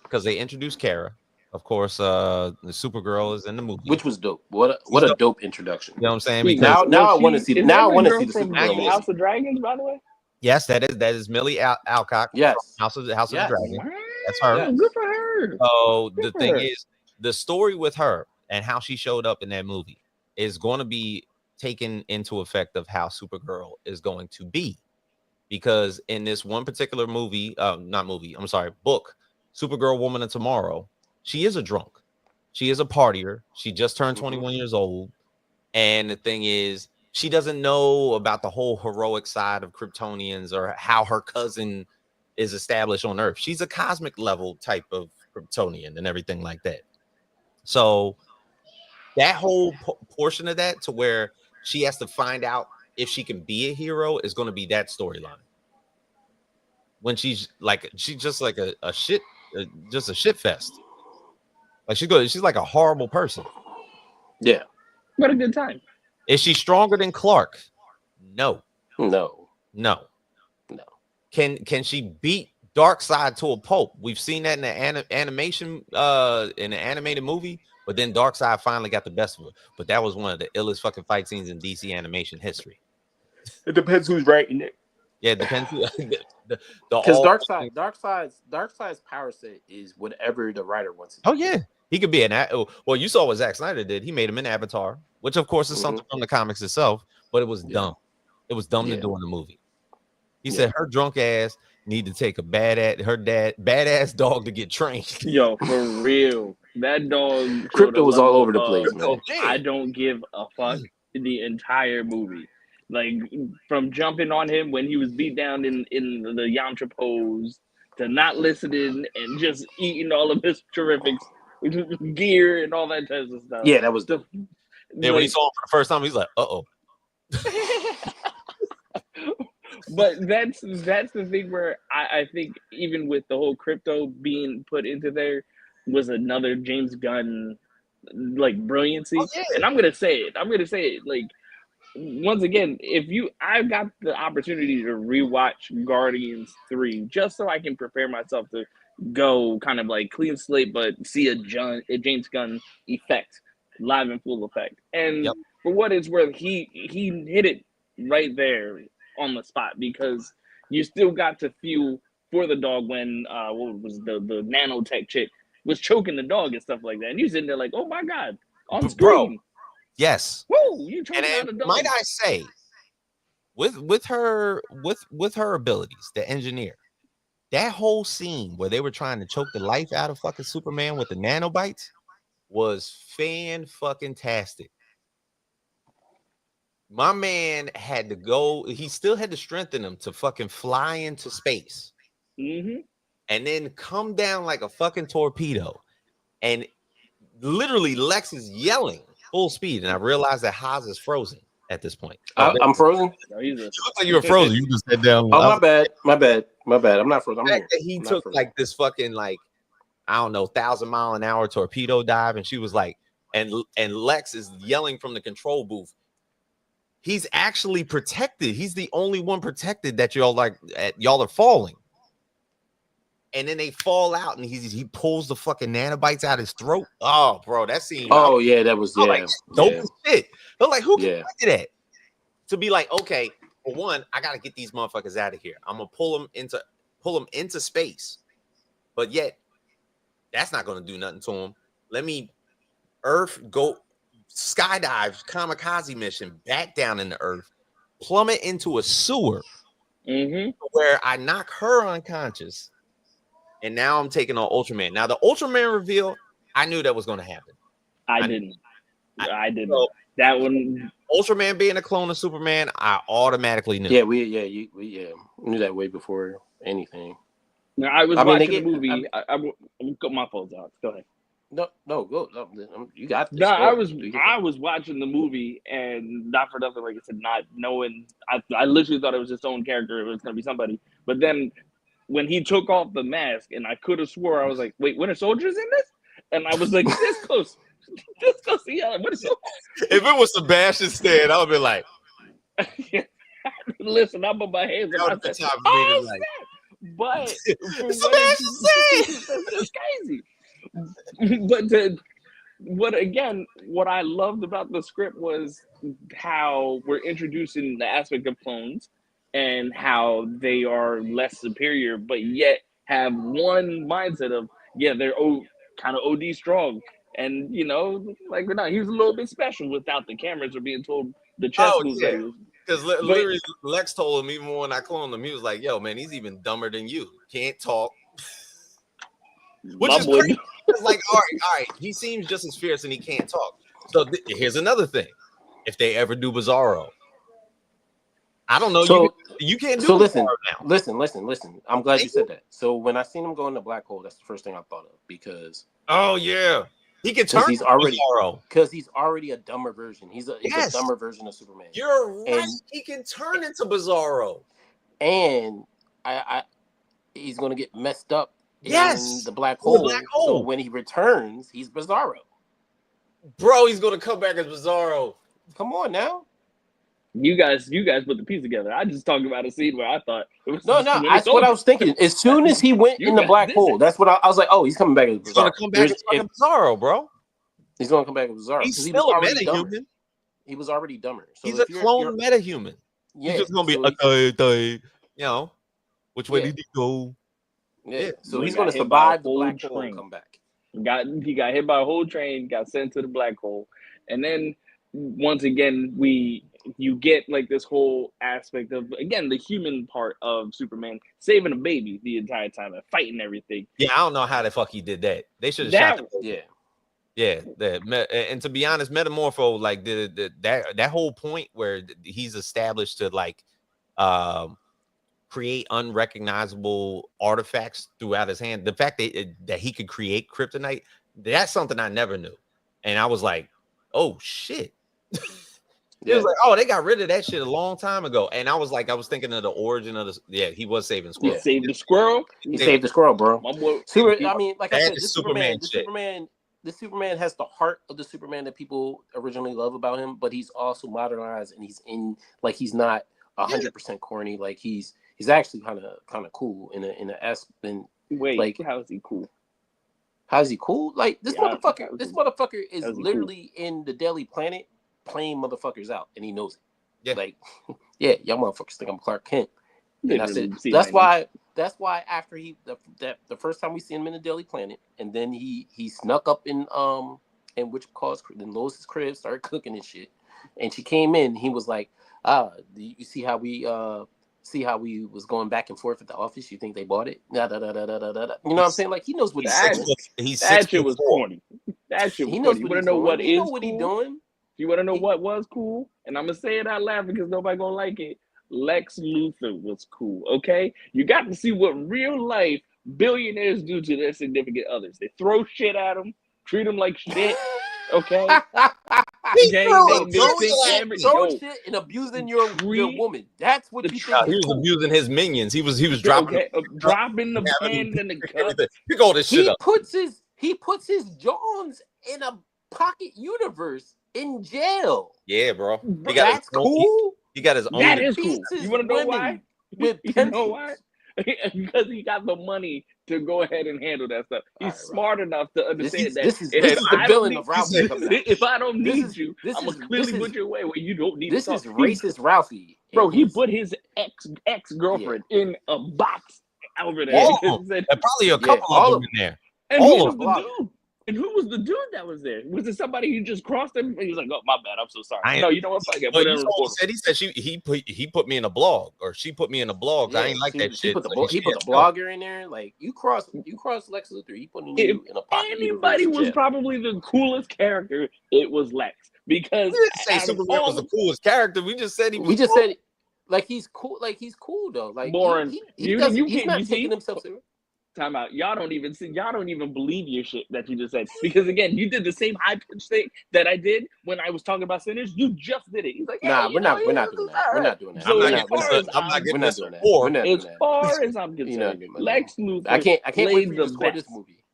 because they introduced Kara. Of course, the Supergirl is in the movie, which was dope. What a dope introduction. You know what I'm saying? Because now I want to see. Now I want to see the Supergirl House of Dragons, by the way. Yes, that is Millie Alcock. Yes, House of the Dragon. Wow. That's her. Yeah, good for her. So the thing is, the story with her and how she showed up in that movie is going to be taken into effect of how Supergirl is going to be, because in this one particular book, Supergirl Woman of Tomorrow, she is a drunk, she is a partier, she just turned 21 years old, and the thing is, she doesn't know about the whole heroic side of Kryptonians or how her cousin is established on Earth. She's a cosmic level type of Kryptonian and everything like that. So that whole portion of that, to where she has to find out if she can be a hero, is going to be that storyline. When she's just like a shit just a shit fest. Like she's like a horrible person. Yeah. What a good time. Is she stronger than Clark? No. Can she beat Darkseid to a pulp? We've seen that in the animation, in the animated movie. But then Darkseid finally got the best of it. But that was one of the illest fucking fight scenes in DC animation history. It depends who's writing it. Yeah, it depends. Because Darkseid's power set is whatever the writer wants it to yeah, he could be well, you saw what Zack Snyder did. He made him an Avatar, which of course is something from the comics itself, but it was dumb. It was dumb to do in the movie. He said her drunk ass need to take a badass dog to get trained. Yo, for real. That dog. Crypto was all over the place, man. I don't give a fuck the entire movie. Like, from jumping on him when he was beat down in the Yamcha pose to not listening and just eating all of his terrific gear and all that type of stuff. Yeah, that was the. Yeah, when he saw him for the first time, he's like, "Uh-oh." But that's the thing where I think even with the whole crypto being put into there was another James Gunn like brilliancy. And I'm gonna say it like, once again, I got the opportunity to rewatch Guardians 3 just so I can prepare myself to go kind of like clean slate, but see a James Gunn effect, live in full effect. And for what it's worth, he hit it right there on the spot, because you still got to feel for the dog when what was the nanotech chick was choking the dog and stuff like that, and you sitting there like, oh my god, on screen. Bro, yes. Woo, you choking out a dog. Might I say, with her abilities, the engineer, that whole scene where they were trying to choke the life out of fucking Superman with the nanobites was fan-fucking-tastic. My man had to go. He still had to strengthen him to fucking fly into space, and then come down like a fucking torpedo. And literally, Lex is yelling full speed, and I realized that Haas is frozen at this point. I'm frozen. You look like you were frozen. You just sat down. Oh, my bad. I'm not frozen. He took like this fucking like, I don't know, 1,000-mile-an-hour torpedo dive, and she was like, and Lex is yelling from the control booth. He's actually protected. He's the only one protected that y'all are falling. And then they fall out, and he pulls the fucking nanobites out his throat. Oh, bro, that scene. Oh, yeah, that was like dope as shit. But like, who can do that? To be like, okay, for one, I gotta get these motherfuckers out of here. I'm gonna pull them into space. But yet, that's not gonna do nothing to them. Let me go skydive, kamikaze mission back down into Earth, plummet into a sewer, where I knock her unconscious, and now I'm taking on Ultraman. Now the Ultraman reveal, I knew that was going to happen. I didn't. So, that one, Ultraman being a clone of Superman, I automatically knew. Yeah, we knew that way before anything. I was watching the movie. I got my phones out. Go ahead. No, go. You got this. No, I was watching the movie, and not for nothing, like I said, not knowing. I literally thought it was his own character. It was going to be somebody. But then when he took off the mask, and I could have swore, I was like, wait, Winter Soldier's in this? And I was like, this close. Yeah, Winter Soldier. If it was Sebastian Stan, I would be like, listen, I'm on my hands. But Sebastian Stan, it's crazy. But what I loved about the script was how we're introducing the aspect of clones and how they are less superior, but yet have one mindset of, they're kind of OD strong. And, like, he was a little bit special without the cameras or being told the chess moves. Because literally, Lex told him, even when I cloned him, he was like, yo, man, he's even dumber than you. Can't talk. Which is crazy. It's like, all right. He seems just as fierce and he can't talk. So here's another thing. If they ever do Bizarro, I don't know. So you can't do Bizarro now. Listen. I'm glad you said that. So when I seen him go in the black hole, that's the first thing I thought of, because he can turn Bizarro because he's already a dumber version. He's a dumber version of Superman. You're right. And he can turn into Bizarro, and I he's gonna get messed up in the black hole. So when he returns, he's Bizarro. Bro, he's gonna come back as Bizarro. Come on now. You guys put the piece together. I just talked about a scene where I thought it was that's what I was thinking. As soon as he went in the black hole, that's what I was like. Oh, he's coming back as Bizarro. He's gonna come back as fucking Bizarro, bro. He's gonna come back as Bizarro. He's still a metahuman. He was already dumber. So he's a clone metahuman. Yeah, he's just gonna be which way did he go? Yeah. So he's gonna survive the black hole and come back. He got hit by a whole train, got sent to the black hole, and then once again you get like this whole aspect of again the human part of Superman saving a baby the entire time and fighting everything. Yeah, I don't know how the fuck he did that. They should have shot him. Yeah. And to be honest, Metamorpho like that whole point where he's established to like create unrecognizable artifacts throughout his hand. The fact that he could create kryptonite, that's something I never knew. And I was like, oh shit. It was like, oh, they got rid of that shit a long time ago. And I was thinking of the origin of he was saving squirrel. He saved the squirrel. He saved the squirrel, bro. I mean, like I said, the Superman has the heart of the Superman that people originally love about him, but he's also modernized and he's not 100% corny. Like he's actually kind of cool in a Wait, like how is he cool? How's he cool? Like this motherfucker is literally in the Daily Planet playing motherfuckers out, and he knows it. Yeah, like y'all motherfuckers think I'm Clark Kent. And that's it. That's why after the first time we see him in the Daily Planet, and then he snuck up in Lois's crib, started cooking and shit, and she came in. He was like, you see how we was going back and forth at the office? You think they bought it? Da, da, da, da, da, da, da. You know what I'm saying? Like he knows what he's doing. That shit was corny. That shit was corny. You want to know what is what he's doing? You want to know what was cool? And I'm gonna say it out loud because nobody gonna like it. Lex Luthor was cool. Okay, you got to see what real life billionaires do to their significant others. They throw shit at them, treat them like shit. Okay. Throwing shit and abusing your woman. That's what you think. He was abusing his minions. He was dropping dropping the pens and the cups. Pick all this shit up. He puts his Johns in a pocket universe in jail. Yeah, bro. That's cool. He got his own. That is cool. You want to know why? You know why? Because he got the money to go ahead and handle that stuff. He's smart enough to understand that. This is the villain of Ralphie. If I don't need you, I'm gonna clearly put you away where you don't need. This is racist Ralphie. Bro, he put his ex-girlfriend in a box over there. And probably a couple of them in there. And who was the dude? And who was the dude that was there? Was it somebody who just crossed him? And he was like, "Oh, my bad. I'm so sorry." No, you know what? He said he put me in a blog, or she put me in a blog. I ain't like that shit. He put the blogger in there. Like you cross Lex Luthor. He put you in a pocket. Anybody was probably the coolest character. It was Lex, because we didn't say Superman was the coolest character. We just said he was. We just said like he's cool. Like he's cool though. Like Boring. He's not taking himself serious. Time out. Y'all don't even believe your shit that you just said, because again, you did the same high pitch thing that I did when I was talking about sinners. You just did it. He's like, nah, we're not doing that. We're not doing that. So I'm not getting this. As far as I'm concerned, Lex Luthor. I can't wait for you to score this movie.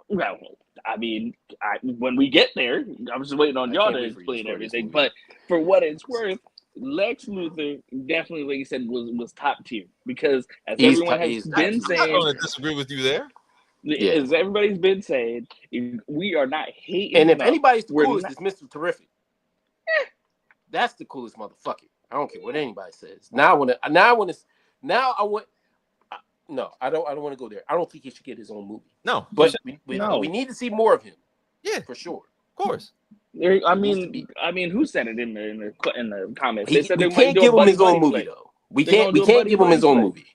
Well, I mean, when we get there, I'm just waiting on y'all to explain everything. But for what it's worth, Lex Luthor definitely, like you said, was top tier, because as everyone has been saying, I'm going to disagree with you there. As everybody's been saying, we are not hating. And if anybody's the coolest, it's Mr. Terrific. That's the coolest motherfucker. I don't care what anybody says. I don't want to go there. I don't think he should get his own movie. No, but we need to see more of him. Yeah, for sure. Of course. I mean, who said it in the comments? They said we can't give him his own movie though. We can't give him his own movie.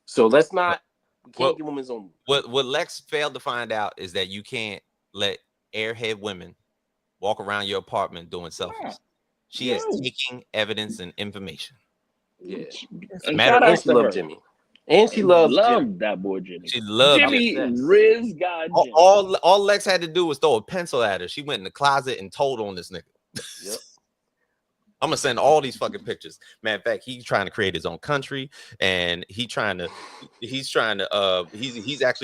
So let's not. We can't give him his own movie. What Lex failed to find out is that you can't let airhead women walk around your apartment doing selfies. She is taking evidence and information. Yeah, and she loves Jimmy. And she loved that boy Jimmy. She loved Jimmy. Riz God. All Lex had to do was throw a pencil at her. She went in the closet and told on this nigga. Yep. I'm gonna send all these fucking pictures. Matter of fact, he's trying to create his own country, and he's actually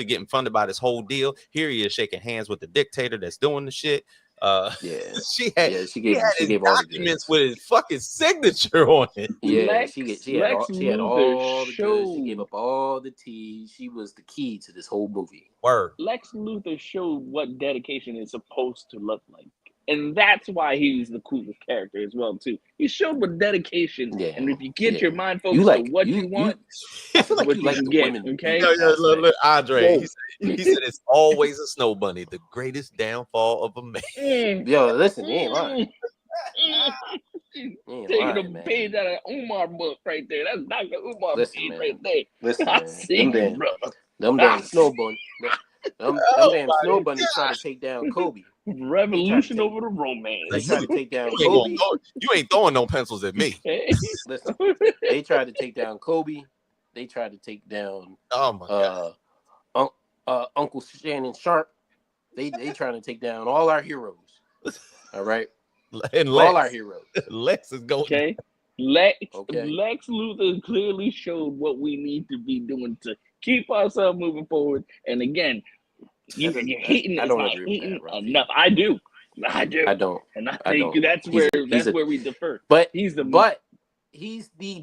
getting funded by this whole deal. Here he is shaking hands with the dictator that's doing the shit. Yeah, she gave his all the documents goods. with his fucking signature on it. Yeah, she had all Luthor the goods. She gave up all the tea. She was the key to this whole movie. Word. Lex Luthor showed what dedication is supposed to look like. And that's why he's the coolest character as well, too. He showed what dedication, and if you get your mind focused on what you want, I feel like what you you like can the get, women. okay? Look, Andre. Whoa. He said it's always a snow bunny, the greatest downfall of a man. Yo, listen, he ain't lying. Taking a page out of Umar book right there. That's Dr. Umar page right there. Listen, I man. see you, bro. Them damn snow bunny. Them damn snow bunnies try to take down Kobe. Revolution over the romance. They tried to take down Kobe. You ain't throwing no pencils at me. Listen, they tried to take down Kobe. They tried to take down Uncle Shannon Sharp. They trying to take down all our heroes. All right. And all our heroes. Lex is going. Okay. Lex Luthor clearly showed what we need to be doing to keep ourselves moving forward. And again, you're hating. I don't agree with that, enough. I do. I don't. And I think that's where we defer. But he's the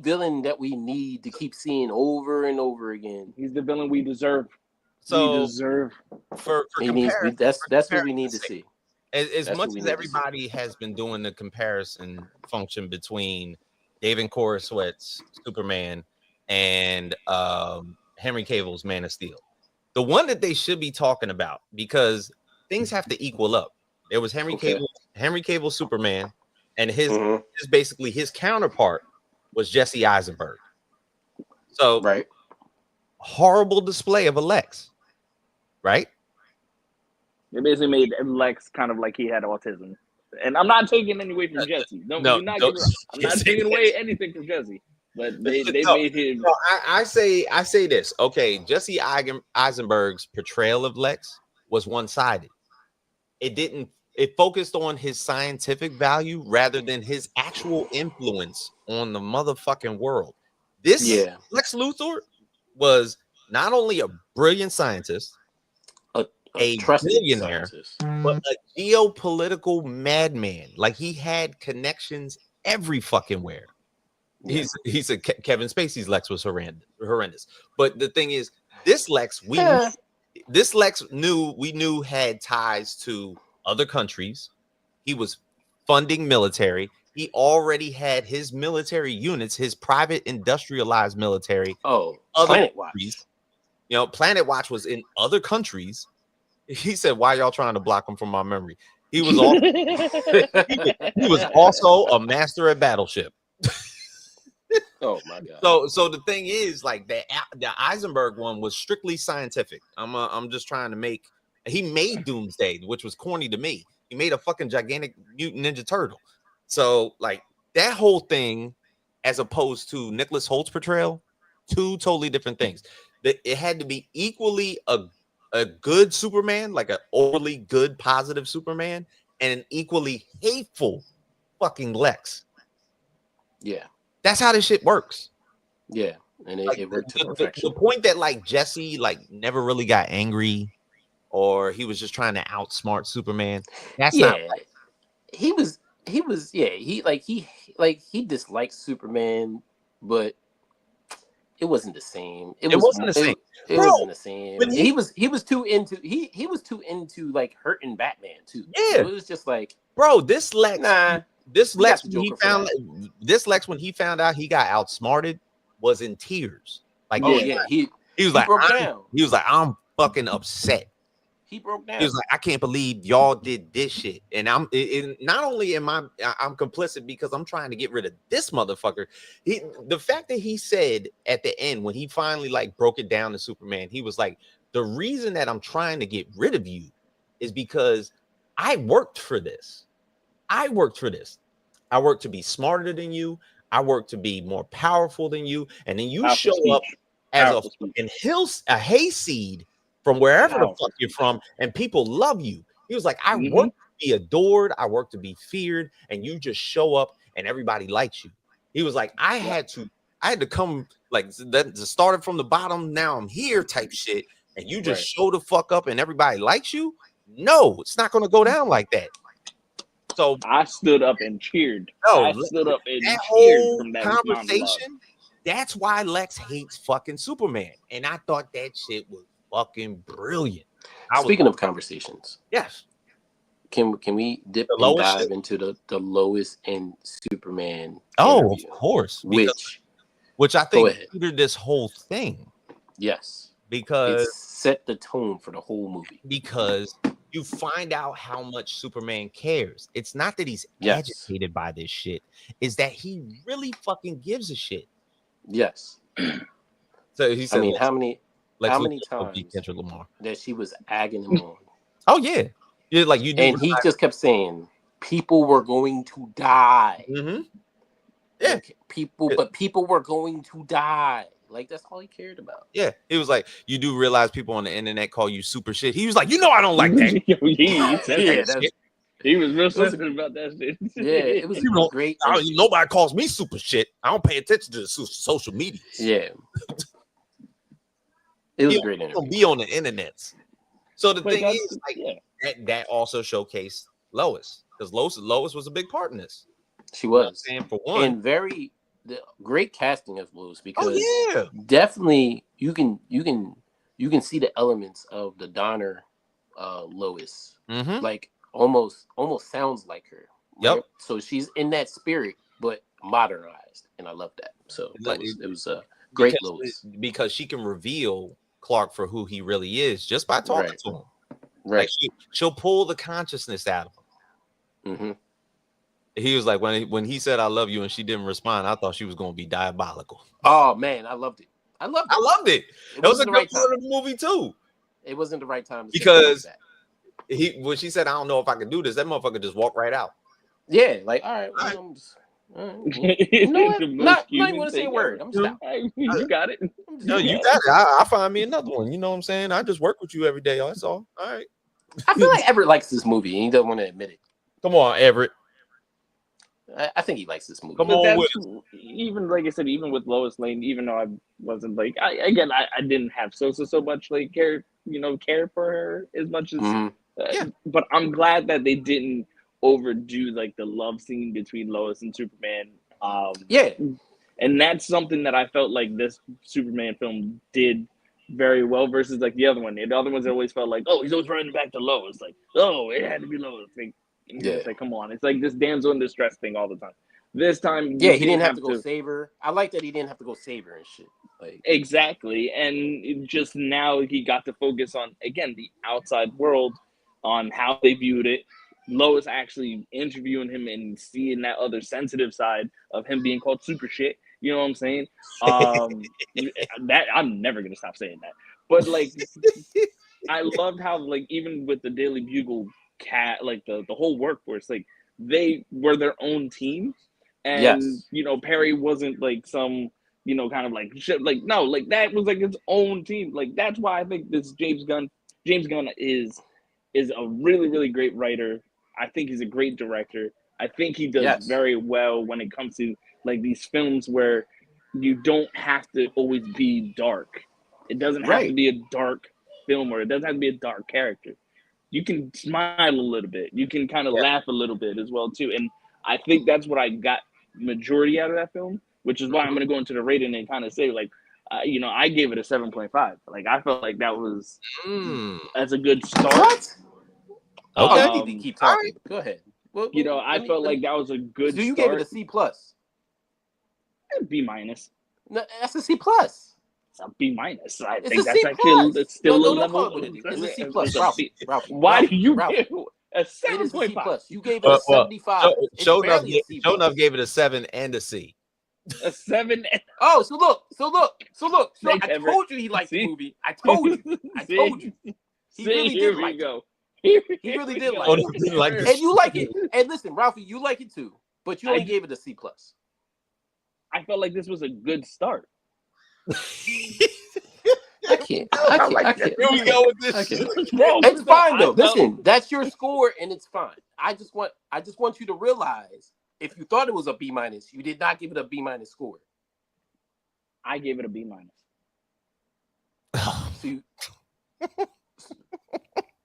villain that we need to keep seeing over and over again. He's the villain we deserve. So for comparison, that's what we need to see. As much as everybody has been doing the comparison function between David Corenswet's Superman and Henry Cavill's Man of Steel, the one that they should be talking about, because things have to equal up. There was Henry Cavill Superman, and his basically his counterpart was Jesse Eisenberg. So horrible display of a Lex, right? They basically made Lex kind of like he had autism. And I'm not taking any away from Jesse. I'm not taking away anything from Jesse. But they made him. No, I say this. Okay, Jesse Eisenberg's portrayal of Lex was one-sided. It focused on his scientific value rather than his actual influence on the motherfucking world. Lex Luthor was not only a brilliant scientist, a billionaire, but a geopolitical madman. Like, he had connections every fucking where. He said Kevin Spacey's Lex was horrendous. But the thing is, this Lex we knew had ties to other countries. He was funding military. He already had his military units, his private industrialized military. Planet Watch. You know, Planet Watch was in other countries. He said, "Why y'all trying to block him from my memory?" He was also, he was also a master at Battleship. Oh my god! So the thing is, like, the Eisenberg one was strictly scientific. I'm just trying to make. He made Doomsday, which was corny to me. He made a fucking gigantic mutant Ninja Turtle. So, like, that whole thing, as opposed to Nicholas Holt's portrayal, two totally different things. It had to be equally a good Superman, like an overly good, positive Superman, and an equally hateful fucking Lex. Yeah. That's how this shit works. Yeah. And it worked to perfection. The point that, like, Jesse, like, never really got angry, or he was just trying to outsmart Superman. That's not right. He disliked Superman, but it wasn't the same. It wasn't the same. It wasn't the same. But he was too into like hurting Batman too. Yeah. So it was just like, bro, this Lex when he found out he got outsmarted was in tears. Like, he was like, I'm fucking upset. He broke down. He was like, I can't believe y'all did this shit. And not only am I'm complicit because I'm trying to get rid of this motherfucker. The fact that he said at the end, when he finally, like, broke it down to Superman, he was like, the reason that I'm trying to get rid of you is because I worked for this. I worked to be smarter than you. I worked to be more powerful than you. And then you show up as a fucking hayseed from wherever the fuck you're from, and people love you. He was like, I work to be adored, I work to be feared, and you just show up and everybody likes you. He was like, I had to come like that, started from the bottom. Now I'm here type shit. And you just show the fuck up and everybody likes you. No, it's not going to go down like that. So I stood up and cheered. No, I stood up and that cheered whole from that conversation. That's why Lex hates fucking Superman. And I thought that shit was fucking brilliant. Speaking of conversations. Yes. Can we dip and dive into the Lois and Superman? Oh, of course. Which I think triggered this whole thing. Yes. Because it set the tone for the whole movie. Because you find out how much Superman cares. It's not that he's agitated by this shit. It's that he really fucking gives a shit. Yes. So he said, how many times Lamar that she was egging him on? Oh yeah. Yeah, like you do. And he just kept saying people were going to die. Mm-hmm. Yeah. Like, people were going to die. Like, that's all he cared about. Yeah. He was like, you do realize people on the internet call you super shit. He was like, I don't like that. He was real sensitive about that shit. Yeah, it was great. Nobody calls me super shit. I don't pay attention to the social media. Yeah. It was a great interview. Be on the internet. So the thing is, that also showcased Lois. Because Lois was a big part in this. She was. You know for one. And great casting of Lois, because definitely you can see the elements of the Donner Lois. Mm-hmm. Like almost sounds like her. Yep. Right? So she's in that spirit, but modernized, and I love that. So it was a great Lois, because she can reveal Clark for who he really is just by talking to him. Right. Like she'll pull the consciousness out of him. Mm-hmm. He was like, when he said I love you and she didn't respond, I thought she was going to be diabolical. Oh man, I loved it. I loved it. It was a good part of the movie too. It wasn't the right time because when she said I don't know if I can do this, that motherfucker just walked right out. Yeah, like all right. I'm just, you know what? Not even want to say a word. I'm just out. You got it. No, you got it. I find me another one. You know what I'm saying? I just work with you every day. That's all. All right. I feel like Everett likes this movie and he doesn't want to admit it. Come on, Everett. I think he likes this movie. Come on, even like I said, even with Lois Lane, even though I wasn't like I didn't have so much like care for her as much as but I'm glad that they didn't overdo like the love scene between Lois and Superman. And that's something that I felt like this Superman film did very well versus like the other one. The other ones I always felt like, oh, he's always running back to Lois. Like, oh, it had to be Lois. Like, it's like, come on. It's like this damsel in distress thing all the time. This time, he didn't have to go save her. I like that he didn't have to go save her and shit. Like exactly, and just now he got to focus on again the outside world, on how they viewed it. Lois actually interviewing him and seeing that other sensitive side of him being called super shit. You know what I'm saying? That I'm never gonna stop saying that. But like, I loved how like even with the Daily Bugle like the whole workforce, like they were their own team, and Perry wasn't like some kind of like shit. Like no, like that was like its own team. Like that's why I think this James Gunn is a really, really great writer. I think he's a great director. I think he does very well when it comes to like these films where you don't have to always be dark. It doesn't have to be a dark film, or it doesn't have to be a dark character. You can smile a little bit. You can kind of laugh a little bit as well too. And I think that's what I got majority out of that film, which is why I'm going to go into the rating and kind of say like, I gave it a 7.5. Like I felt like that was that's a good start. What? Okay, I need to keep talking. Right. Go ahead. Well, I felt like that was a good. So you start. gave it a C+. B-. No, that's a C+. It's a B-. I think that's actually still a level. It's a C+. Ralphie. Why do you give a 7.5? You gave it a 75. Show enough gave it a 7 and a C. A 7. Oh, so look. I told you he liked the movie. I told you. He really did like it. He really did like it. And you like it. And listen, Ralphie, you like it too. But you only gave it a C+. I felt like this was a good start. I can't. Here we go with this shit. It's fine though. Listen, that's your score and it's fine. I just want you to realize if you thought it was a B-, you did not give it a B- score. I gave it a B-.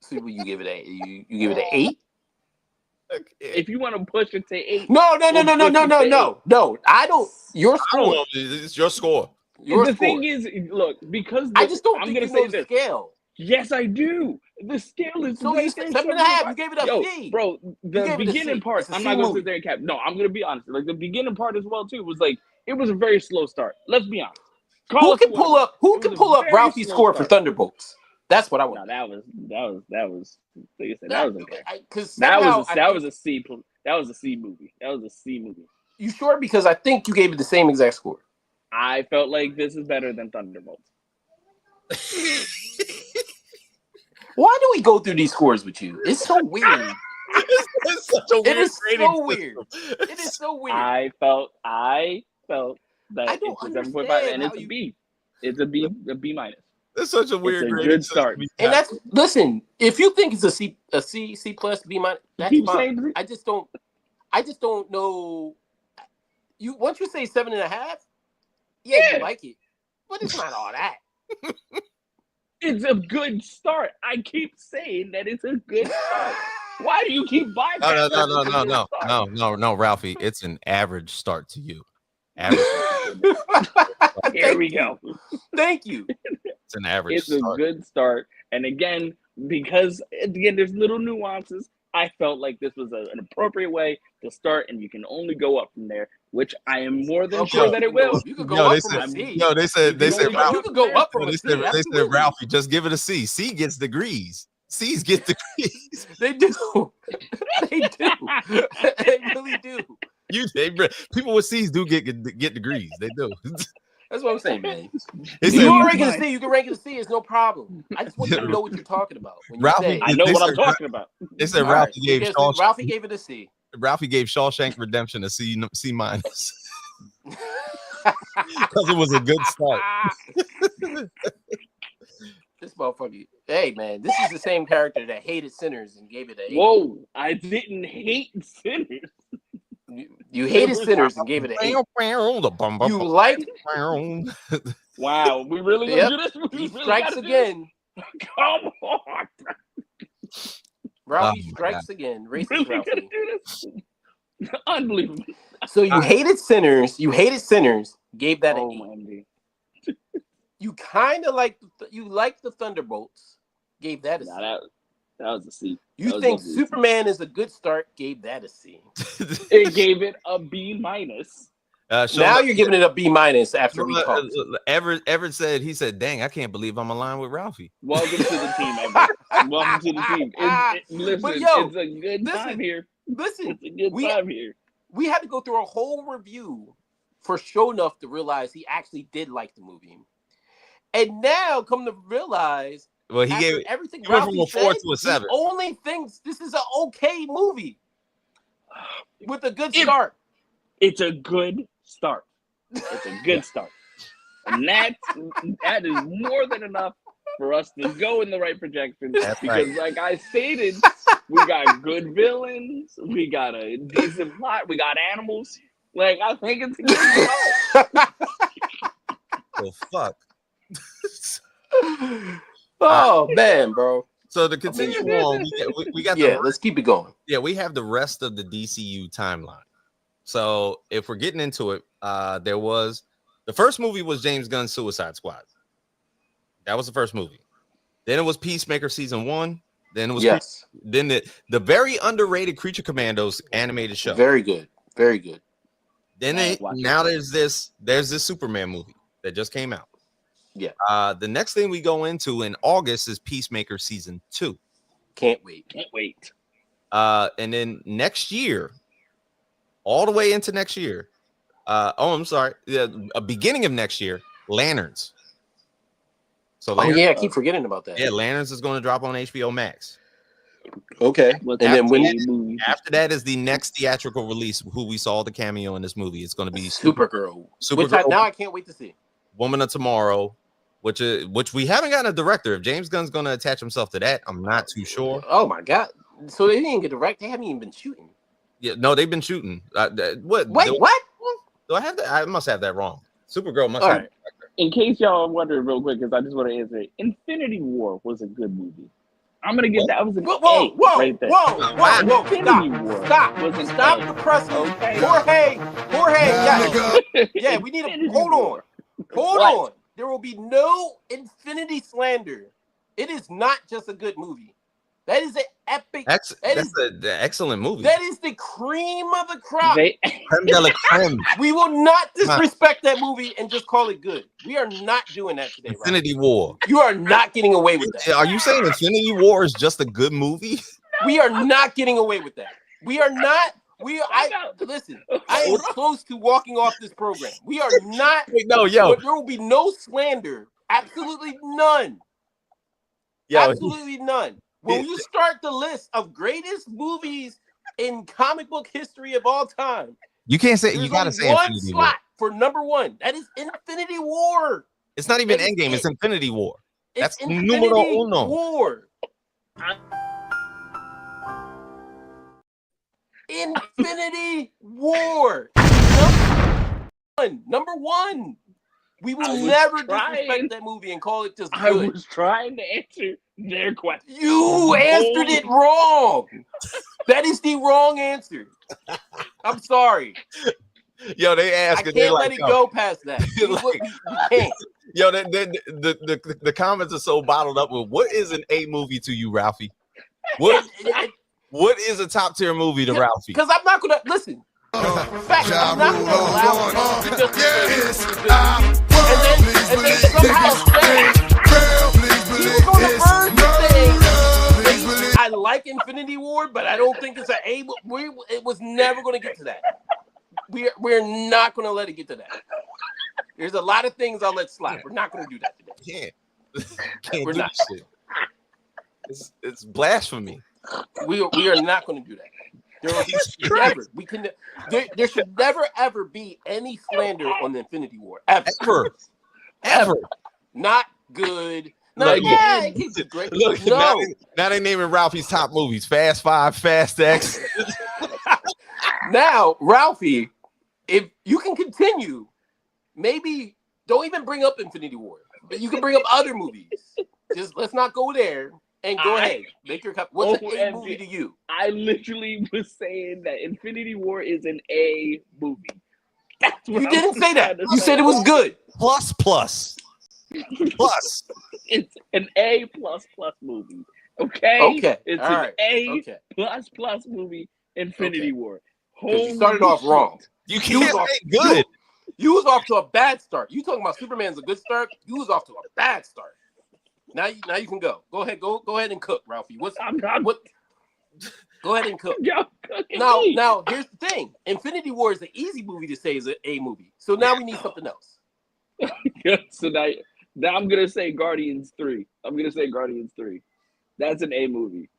So what you give it you give it an 8? If you want to push it to 8. No. No. I don't. Your I score. don't know. It's your score. The thing is, look, because I just don't I'm think gonna you say know the this. scale. Yes, I do. The scale is So right you there. said 7.5. You gave it a C. Bro, the gave it a beginning C. part. It's a I'm C not gonna movie. sit there and cap. No, I'm gonna be honest. Like the beginning part as well too was like it was a very slow start. Let's be honest. Who can pull up Ralphie's score for Thunderbolts? That's what I want. No, that was. Like I said, that was okay. Because that was a C. That was a C movie. That was a C movie. You sure? Because I think you gave it the same exact score. I felt like this is better than Thunderbolts. Why do we go through these scores with you? It's so weird. It's such a weird weird. It is so weird. I felt that I don't it's a 7.5 and it's a B. It's a B. It's such a weird. It's a good start. And that's listen. If you think it's a C plus, B-, that's fine. I just don't know. You once you say 7.5, you like it, but it's not all that. It's a good start. I keep saying that it's a good start. Why do you keep bypassing? No, Ralphie. It's an average start to you. Average. Here we go. Thank you. It's an average. It's a good start, and again, because there's little nuances. I felt like this was an appropriate way to start, and you can only go up from there, which I am more than sure that it will. You could go up from a C. They said Ralphie. You could go up from a C. They said Ralphie, just give it a C. C gets degrees. C's get degrees. They do. They do. They really do. People with C's do get degrees. They do. That's what I'm saying, man. If you want to rank it a C, you can rank it a C. It's no problem. I just want you to know what you're talking about. When you Ralphie, say, I know what I'm talking about. They said Ralphie gave it a C. Ralphie gave Shawshank Redemption a C minus because it was a good start. This motherfucker. Hey, man, this is the same character that hated Sinners and gave it a. Whoa! I didn't hate Sinners. You hated Sinners and gave it an 8. You liked. Wow, we really gonna do this? He strikes again. Come on, Ralphie strikes again. Racist really Ralphie. gonna do this? Unbelievable. So you hated Sinners. Gave that an 8. You kind of liked the Thunderbolts. Gave that a C. That was a C. You think Superman is a good start? Gave that a C. It gave it a B minus. Now you're giving it a B minus after we talked. Everett said, dang, I can't believe I'm aligned with Ralphie. Welcome to the team, Everett. Welcome to the team. It's a good time here. Listen, it's a good time here. We had to go through a whole review for Show Enough to realize he actually did like the movie. And now come to realize, well, he gave everything. He went from a 4 to a 7. He only thinks this is an okay movie with a good start. It's a good start. It's a good start, and that is more than enough for us to go in the right projection. Because, like I stated, we got good villains, we got a decent plot, we got animals. Like I think it's a good start. Oh fuck. Oh man, bro. So to continue on, we got let's keep it going. Yeah, we have the rest of the DCU timeline. So if we're getting into it, there was the first movie was James Gunn's Suicide Squad. That was the first movie. Then it was Peacemaker season 1. Then it was then the very underrated Creature Commandos animated show. Very good. Very good. Then there's this Superman movie that just came out. Yeah. The next thing we go into in August is Peacemaker season 2. Can't wait. And then next year, all the way into next year. Beginning of next year, Lanterns. So Lanterns, I keep forgetting about that. Yeah, Lanterns is going to drop on HBO Max. Okay. After that is the next theatrical release, who we saw the cameo in this movie. It's going to be Supergirl. Now I can't wait to see. Woman of Tomorrow, which we haven't gotten a director. If James Gunn's going to attach himself to that, I'm not too sure. Oh my god! So they didn't get direct. They haven't even been shooting. Yeah, no, they've been shooting. What? Wait, what? Do I have that? I must have that wrong. Supergirl must All have. right. In case y'all wondering real quick, because I just want to answer it. Infinity War was a good movie. I'm gonna give that was an A right there. Infinity War was an Stop A. the presses. Okay. Jorge, yeah, we need to hold War. on. Hold on. There will be no Infinity slander. It is not just a good movie. That is an epic. That's an excellent movie. That is the cream of the crop. Creme de la creme. We will not disrespect that movie and just call it good. We are not doing that today. Infinity War. You are not getting away with that. Are you saying Infinity War is just a good movie? We are not getting away with that. We are not. Listen. I am close to walking off this program. We are not. No, yo. There will be no slander. Absolutely none. Absolutely none. When you start the list of greatest movies in comic book history of all time, you can't say. You gotta say one Infinity slot War. for number one. That is Infinity War. It's not even Endgame. It's Infinity War. It's That's numero uno. War. Infinity War. Number one. We will never disrespect that movie and call it just good. I was trying to answer their question. You answered it wrong. That is the wrong answer. I'm sorry. Yo, they ask. I can't let it go past that. We can't. Yo, the comments are so bottled up with what is an A movie to you, Ralphie? What is a top tier movie to Ralphie? Because I'm not gonna listen. Fact, I'm not gonna allow it. And then somehow say he's gonna earn the thing. I like Infinity War, but I don't think it's an A. It was never gonna get to that. We're not gonna let it get to that. There's a lot of things I'll let slide. We're not gonna do that today. Can't We're do not. Shit. It's blasphemy. We are not going to do that. There should never ever be any slander on the Infinity War ever. Not good. Not bad. Look, no. Now they naming Ralphie's top movies: Fast 5, Fast X. Now, Ralphie, if you can continue, maybe don't even bring up Infinity War, but you can bring up other movies. Just let's not go there. And go ahead, make your cup. What's an A movie to you? I literally was saying that Infinity War is an A movie. That's what you didn't say that. You said it was good. Plus. It's an A plus movie. Okay. Okay. It's all an right. A plus movie. Infinity War. You started off wrong. You can't say good. You was off to a bad start. You talking about Superman's a good start? You was off to a bad start. Now you can go. Go ahead. Go ahead and cook, Ralphie. Go ahead and cook. Now here's the thing. Infinity War is an easy movie to say is an A movie. So now we need something else. So now I'm gonna say Guardians 3. That's an A movie.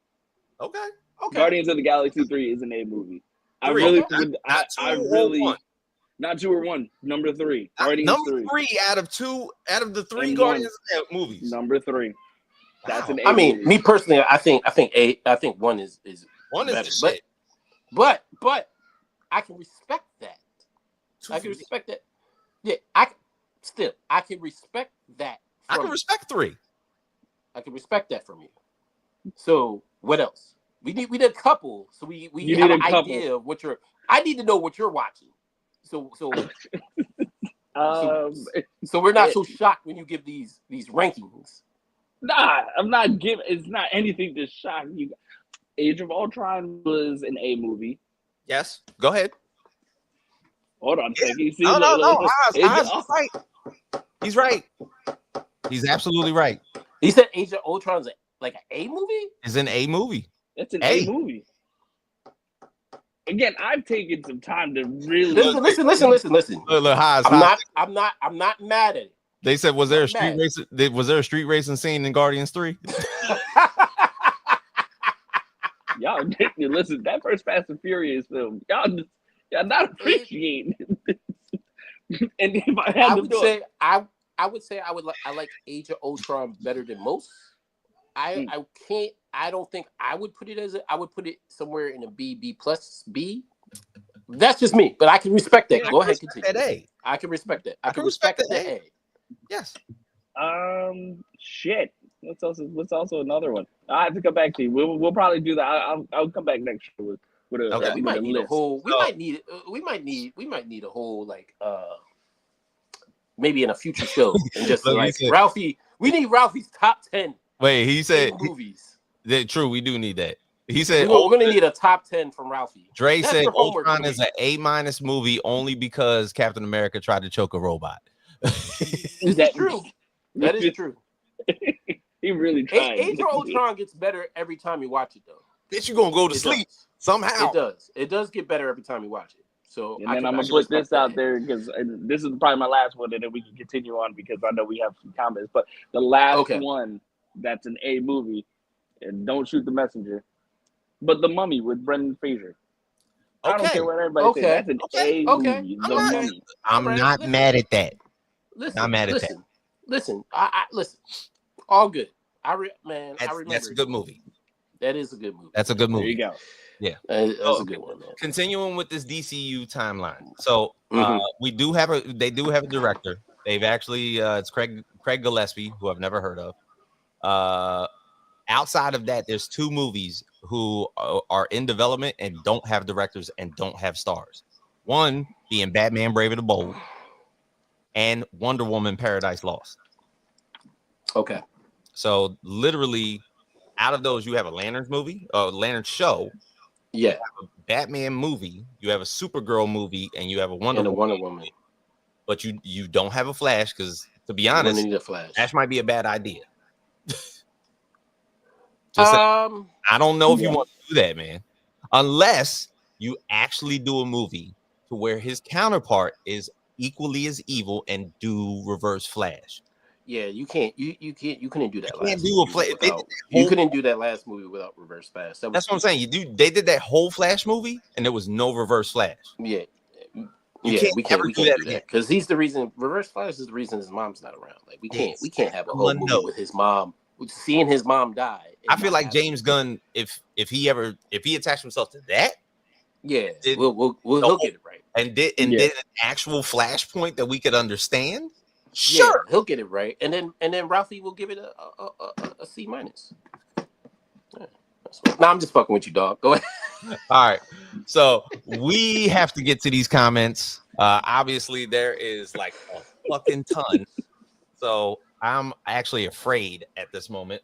Okay. Guardians of the Galaxy 3 is an A movie. Not 2 or 1. Number 3. Guardians 3 out of the 3 Guardians movies. Number 3. That's an A. I mean, me personally, I think 1 is one better. Is the shit. But I can respect that. I can respect that. Yeah, I can respect that. I can respect 3. I can respect that from you. So what else? We need a couple. So we have an idea of what you're. I need to know what you're watching. So we're not so shocked when you give these rankings. Nah, I'm not giving. It's not anything to shock you. Age of Ultron was an A movie. Yes, go ahead. Hold on, No. Right. He's right. He's absolutely right. He said Age of Ultron is like an A movie. Is an A movie. It's an A movie. Again, I've taken some time to really listen. Look, I'm not mad at it. They said, was there a street race? Was there a street racing scene in Guardians 3? Y'all listen. That first Fast and Furious film, y'all not appreciating. And if I would say I like Age of Ultron better than most. I don't think I would put it I would put it somewhere in a B plus B. That's just me, but I can respect that. Yeah, Go ahead, continue. That A. I can respect that. I can respect the that A. Yes. Shit. What's also another one? I have to come back to you. We'll probably do that. I'll come back next year with a Okay. We with might a need list. a whole. We might need a whole like maybe in a future show and just Look, like said, Ralphie. We need Ralphie's top 10. Wait, he said movies. True, we do need that. He said we're gonna need a top 10 from Ralphie. Dre said Ultron is an A- movie only because Captain America tried to choke a robot. This is true. That is true. He really tried. Age of Ultron gets better every time you watch it, though. Bitch, you gonna go to sleep somehow. It does. It does get better every time you watch it. So, and then I'm gonna put this out there because this is probably my last one, and then we can continue on because I know we have some comments. But the last one that's an A movie, and Don't Shoot the Messenger, but The Mummy with Brendan Fraser. I don't care what everybody says. That's an A movie. The Mummy. I'm not mad at that. Listen, not mad at that. Listen, listen. All good. I remember. That's a good movie. That is a good movie. That's a good movie. There you go. Yeah, that's a good one, man. Continuing with this DCU timeline, so they do have a director. They've actually it's Craig Gillespie, who I've never heard of. Outside of that, there's 2 movies who are in development and don't have directors and don't have stars. One being Batman: Brave and the Bold, and Wonder Woman: Paradise Lost. Okay. So literally, out of those, you have a Lanterns movie, a Lantern show. Yeah. You have a Batman movie, you have a Supergirl movie, and you have a Wonder Woman. But you don't have a Flash because, to be honest, need a Flash might be a bad idea. I don't know if you want to do that, man. Unless you actually do a movie to where his counterpart is equally as evil and do Reverse Flash. Yeah, you can't. You couldn't do that. You couldn't do that last movie without Reverse Flash. That's what I'm saying. They did that whole Flash movie, and there was no Reverse Flash. Yeah, we can't do that because he's the reason. Reverse Flash is the reason his mom's not around. Like we can't have a whole movie with his mom, seeing his mom die. I feel like James Gunn, if he attached himself to that, he'll get it right, and did an actual Flashpoint that we could understand. Sure, he'll get it right, and then Ralphie will give it a C-. Yeah, no, I'm just fucking with you, dog. Go ahead. All right, so we have to get to these comments. Obviously, there is like a fucking ton, so I'm actually afraid at this moment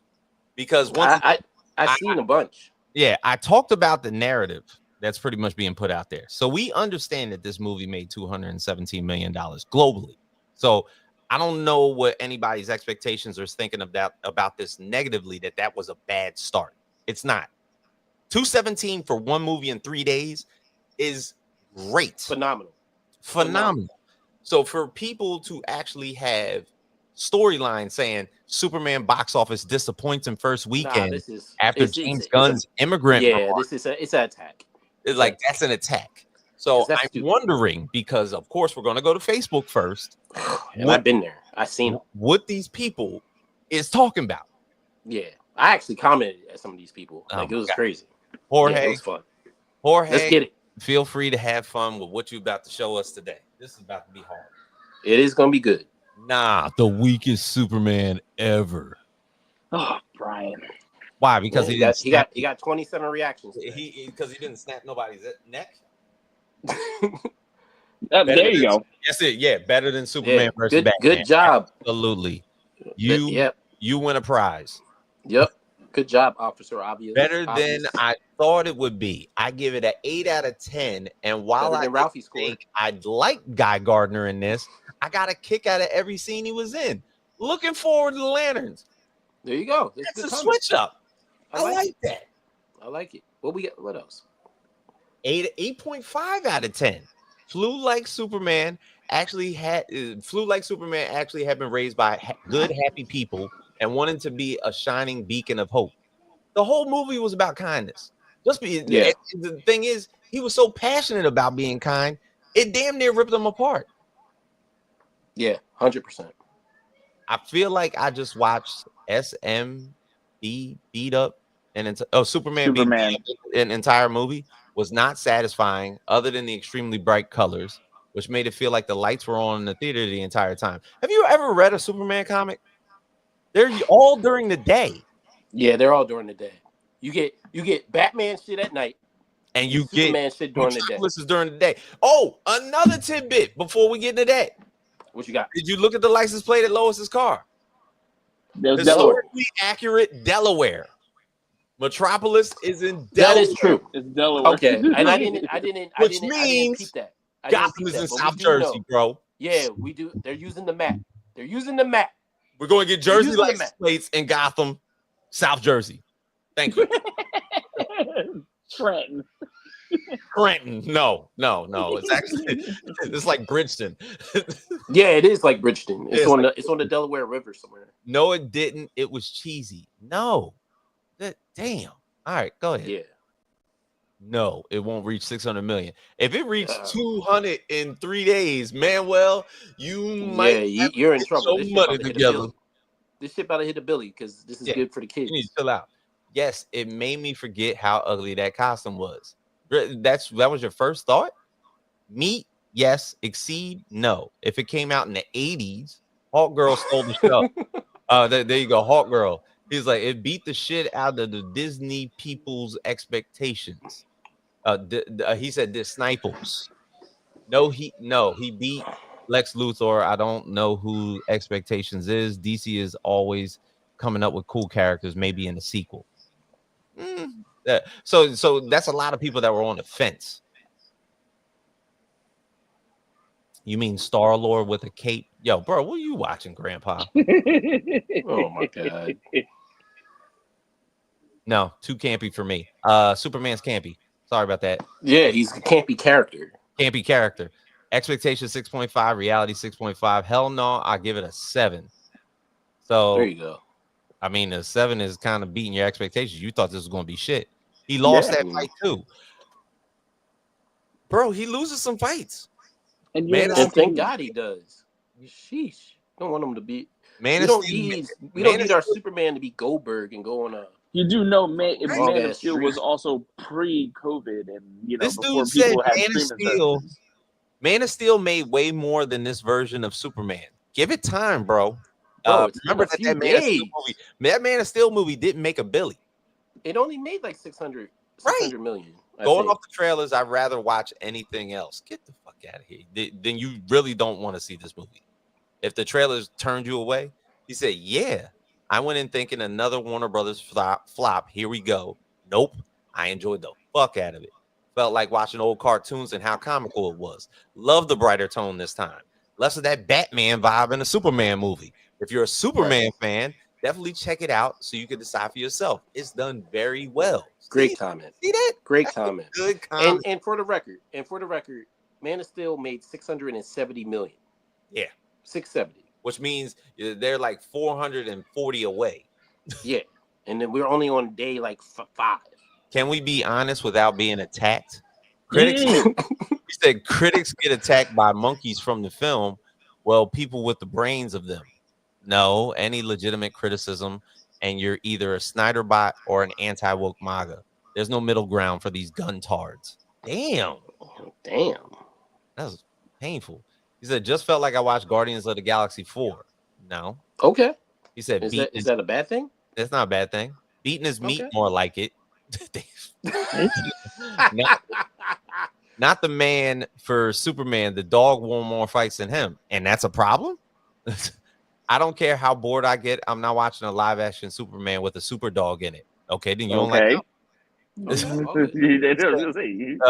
because I've seen a bunch. Yeah, I talked about the narrative that's pretty much being put out there, so we understand that this movie made $217 million globally. So I don't know what anybody's expectations are thinking about this negatively, that was a bad start. It's not. 217 for one movie in 3 days is great. Phenomenal. So for people to actually have storyline saying Superman box office disappoints in first weekend after James Gunn's Immigrant. Yeah, it's an attack. It's like that's an attack. So I'm wondering, because of course we're going to go to Facebook first. I've been there. I've seen what these people is talking about. Yeah, I actually commented at some of these people. Like it was crazy. Jorge, it was fun. Jorge, let's get it. Feel free to have fun with what you're about to show us today. This is about to be hard. It is going to be good. Nah, the weakest Superman ever. Oh, Brian. Why? Because he got 27 reactions. Because he didn't snap nobody's neck. There you go. That's it. Yeah, better than Superman versus Batman. Good job. Absolutely. You win a prize. Yep. Good job, Officer Obvious. Better than I thought it would be. I give it an 8 out of 10. And while I'd like Guy Gardner in this, I got a kick out of every scene he was in. Looking forward to the Lanterns. There you go. That's a switch up. I like that. I like it. What else? 8.5 out of 10. Flew Like Superman actually had been raised by good, happy people and wanted to be a shining beacon of hope. The whole movie was about kindness. The thing is, he was so passionate about being kind, it damn near ripped him apart. Yeah, 100%. I feel like I just watched SMB beat up Superman. Beat up an entire movie. was not satisfying other than the extremely bright colors, which made it feel like the lights were on in the theater the entire time. Have you ever read a Superman comic? They're all during the day. Yeah, they're all during the day. You get Batman shit at night, and you Superman get shit during the day. Metropolis is during the day. Oh, another tidbit before we get into that. What you got? Did you look at the license plate at Lois's car? There's Delaware. Historically accurate Delaware. Metropolis is in Delaware. That is true. It's Delaware. Okay, and I didn't peep that. Gotham is in South Jersey, bro. Yeah, we do. They're using the map. They're using the map. We're going to get Jersey license plates in Gotham, South Jersey. Thank you. Trenton. No. It's actually it's like Bridgeton. Yeah, it is like Bridgeton. It's on the Delaware River somewhere. No, it didn't. It was cheesy. No. Damn. All right, go ahead. Yeah. No, it won't reach 600 million. If it reached 200 in 3 days, Manuel, you might. Yeah, you're in trouble. This shit about to hit a Billy because this is good for the kids. You need to chill out. Yes, it made me forget how ugly that costume was. That was your first thought? Meet, yes. Exceed, no. If it came out in the 80s, Hawk Girl stole the show. There you go, Hawk Girl. He's like, it beat the shit out of the Disney people's expectations. He said this Sniples. No, he beat Lex Luthor. I don't know who expectations is. DC is always coming up with cool characters, maybe in the sequel. So that's a lot of people that were on the fence. You mean Star-Lord with a cape? Yo, bro, what are you watching, Grandpa? Oh my god. No, too campy for me. Superman's campy. Sorry about that. Yeah, he's a campy character. Campy character. Expectation 6.5, reality 6.5. Hell no, I give it a 7. So there you go. I mean, a 7 is kind of beating your expectations. You thought this was going to be shit. He lost that fight too. Bro, he loses some fights. And thank God he does. Sheesh. Don't want him to be. We don't need our Superman to be Goldberg and go on a. You do know Man of Steel was also pre-COVID, and this before dude people said had Man of Steel made way more than this version of Superman. Give it time, bro. Remember that Man of Steel movie didn't make a billy. It only made like 600 million. Going off the trailers, I'd rather watch anything else. Get the fuck out of here. Then you really don't want to see this movie. If the trailers turned you away, he said, yeah. I went in thinking another Warner Brothers flop. Here we go. Nope. I enjoyed the fuck out of it. Felt like watching old cartoons and how comical it was. Love the brighter tone this time. Less of that Batman vibe in a Superman movie. If you're a Superman fan, definitely check it out so you can decide for yourself. It's done very well. Great comment. See that? Great comment. Good comment. And for the record, Man of Steel made 670 million. Yeah. 670. Which means they're like 440 away. Yeah. And then we're only on day like 5. Can we be honest without being attacked? Critics he said critics get attacked by monkeys from the film. Well, people with the brains of them. No, any legitimate criticism, and you're either a Snyder bot or an anti-woke MAGA. There's no middle ground for these gun tards. Damn. That was painful. He said, just felt like I watched Guardians of the Galaxy 4. No. Okay. He said, is that a bad thing? That's not a bad thing. Beating his meat, more like it. Not the man for Superman. The dog won more fights than him. And that's a problem? I don't care how bored I get. I'm not watching a live action Superman with a super dog in it. Okay, then you don't like it.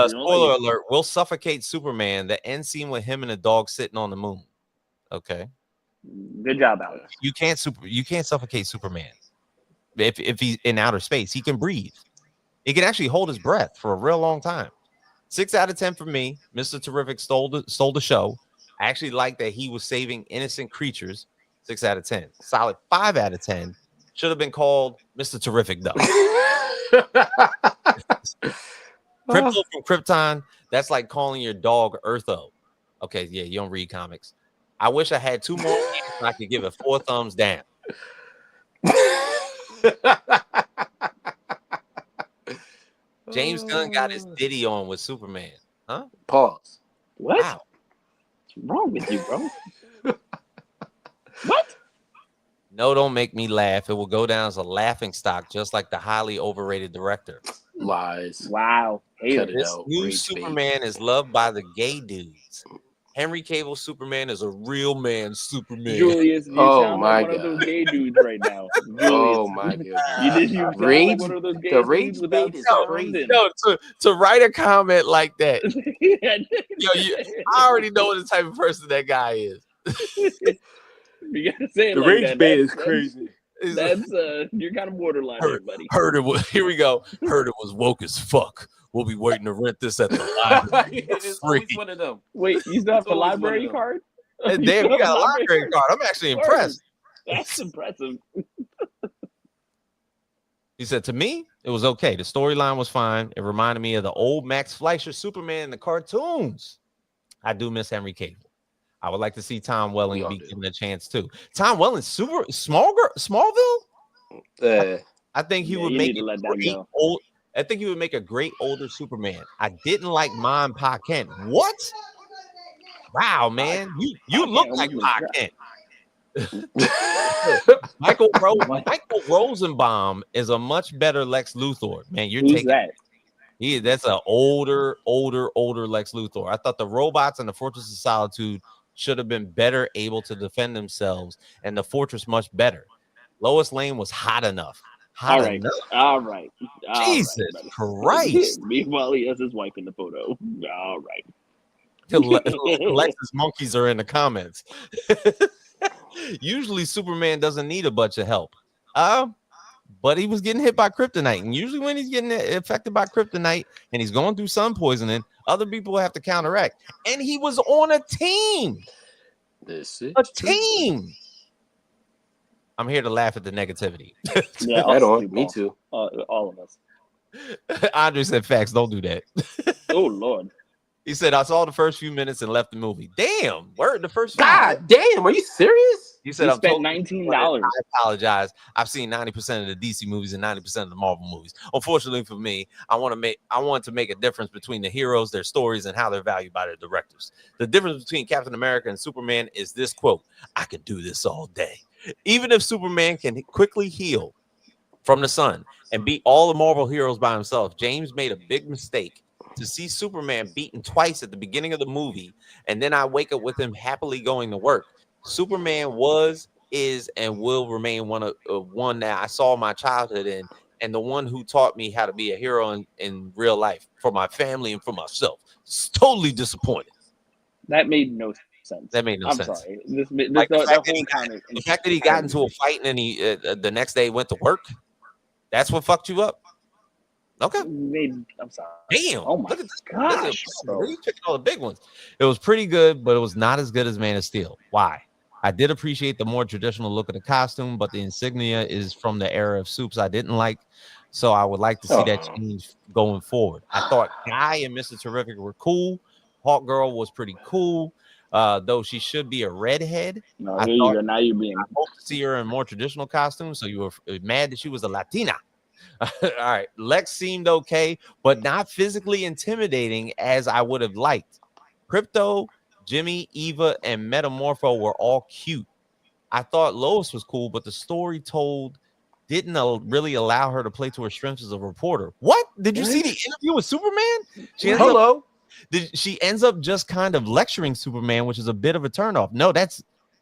Spoiler alert, we'll suffocate Superman. The end scene with him and the dog sitting on the moon. Okay. Good job, Alex. You can't suffocate Superman. If he's in outer space, he can breathe. He can actually hold his breath for a real long time. 6 out of 10 for me. Mr. Terrific stole the show. I actually like that he was saving innocent creatures. 6 out of 10. Solid 5 out of 10. Should have been called Mr. Terrific though. Crypto from Krypton. That's like calling your dog Eartho. Okay, yeah, you don't read comics. I wish I had 2 more hands and I could give it 4 thumbs down. James Gunn got his Diddy on with Superman. Huh? Pause. What? Wow. What's wrong with you, bro? What? No, don't make me laugh. It will go down as a laughing stock, just like the highly overrated director. Lies. Wow. Cut it This out. new Rage Superman is loved by the gay dudes. Henry Cavill's Superman is a real man Superman. Julius, you Oh sound my like one of those God. gay dudes right now. Julius, Oh my goodness. you sound Rage- like one of those gay the dudes rage without bait is sound. crazy. Yo, to write a comment like that, Yeah. I already know what the type of person that guy is. You gotta say it The like rage that. bait is crazy. That's you're kind of borderline there, buddy. Heard it was here we go. Heard it was woke as fuck. We'll be waiting to rent this at the library. It's always one of them. Wait, you still have the It's always one of library them. card? And You damn, still you have got a library card? card. I'm actually impressed. That's impressive. He said, to me, it was okay. The storyline was fine. It reminded me of the old Max Fleischer Superman in the cartoons. I do miss Henry Cavill. I would like to see Tom Welling be given a chance too. Tom Welling, Smallville? I think he would make I think he would make a great older Superman. I didn't like Mom Pa Kent. What? Wow, man. You look like Pa Kent. Michael Rosenbaum is a much better Lex Luthor. Man, you're Who's taking that? That's an older Lex Luthor. I thought the robots in the Fortress of Solitude should have been better able to defend themselves, and the Fortress much better. Lois Lane was hot enough. All right. Jesus Christ. Meanwhile, he has his wife in the photo. All right. Lexus monkeys are in the comments. Usually Superman doesn't need a bunch of help. But he was getting hit by kryptonite. And usually when he's getting affected by kryptonite and he's going through sun poisoning, other people have to counteract. And he was on a team. A team. I'm here to laugh at the negativity. Yeah, right on. Me too. All of us. Andre said, facts, don't do that. Oh, Lord. He said, I saw the first few minutes and left the movie. Damn, word, the first few God damn, are you serious? He said, I I'm spent totally $19. I apologize. I've seen 90% of the DC movies and 90% of the Marvel movies. Unfortunately for me, I want to make a difference between the heroes, their stories, and how they're valued by their directors. The difference between Captain America and Superman is this quote: I could do this all day. Even if Superman can quickly heal from the sun and beat all the Marvel heroes by himself, James made a big mistake to see Superman beaten twice at the beginning of the movie, and then I wake up with him happily going to work. Superman was, is, and will remain one that I saw my childhood in, and the one who taught me how to be a hero in real life for my family and for myself. It's totally disappointed. That made no sense. That made no sense. I'm sorry. This Like the fact that he got into a fight and then he the next day went to work. That's what fucked you up. Okay. I'm sorry. Damn. Oh my gosh. You picking all the big ones. It was pretty good, but it was not as good as Man of Steel. Why? I did appreciate the more traditional look of the costume, but the insignia is from the era of Supes I didn't like. So I would like to see that change going forward. I thought Guy and Mr. Terrific were cool. Hawk Girl was pretty cool. Though she should be a redhead. No, here you go. Now you're being. I hope to see her in more traditional costumes. So you were mad that she was a Latina. All right. Lex seemed okay, but not physically intimidating as I would have liked. Crypto, Jimmy, Eva, and Metamorpho were all cute. I thought Lois was cool, but the story told didn't really allow her to play to her strengths as a reporter. What? Did you see the interview with Superman? She ends up just kind of lecturing Superman, which is a bit of a turnoff. No,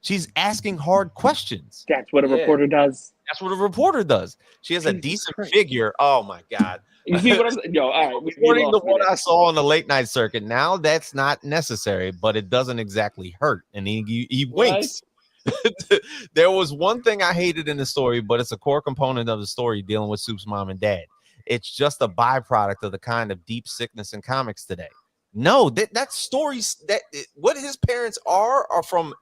she's asking hard questions. That's what a reporter does. That's what a reporter does. She has a decent figure. Oh my God. You see what I'm saying? Yo, all right. According to what I saw on the late night circuit, now that's not necessary, but it doesn't exactly hurt. And he winks. There was one thing I hated in the story, but it's a core component of the story dealing with Soup's mom and dad. It's just a byproduct of the kind of deep sickness in comics today. No, that stories what his parents are from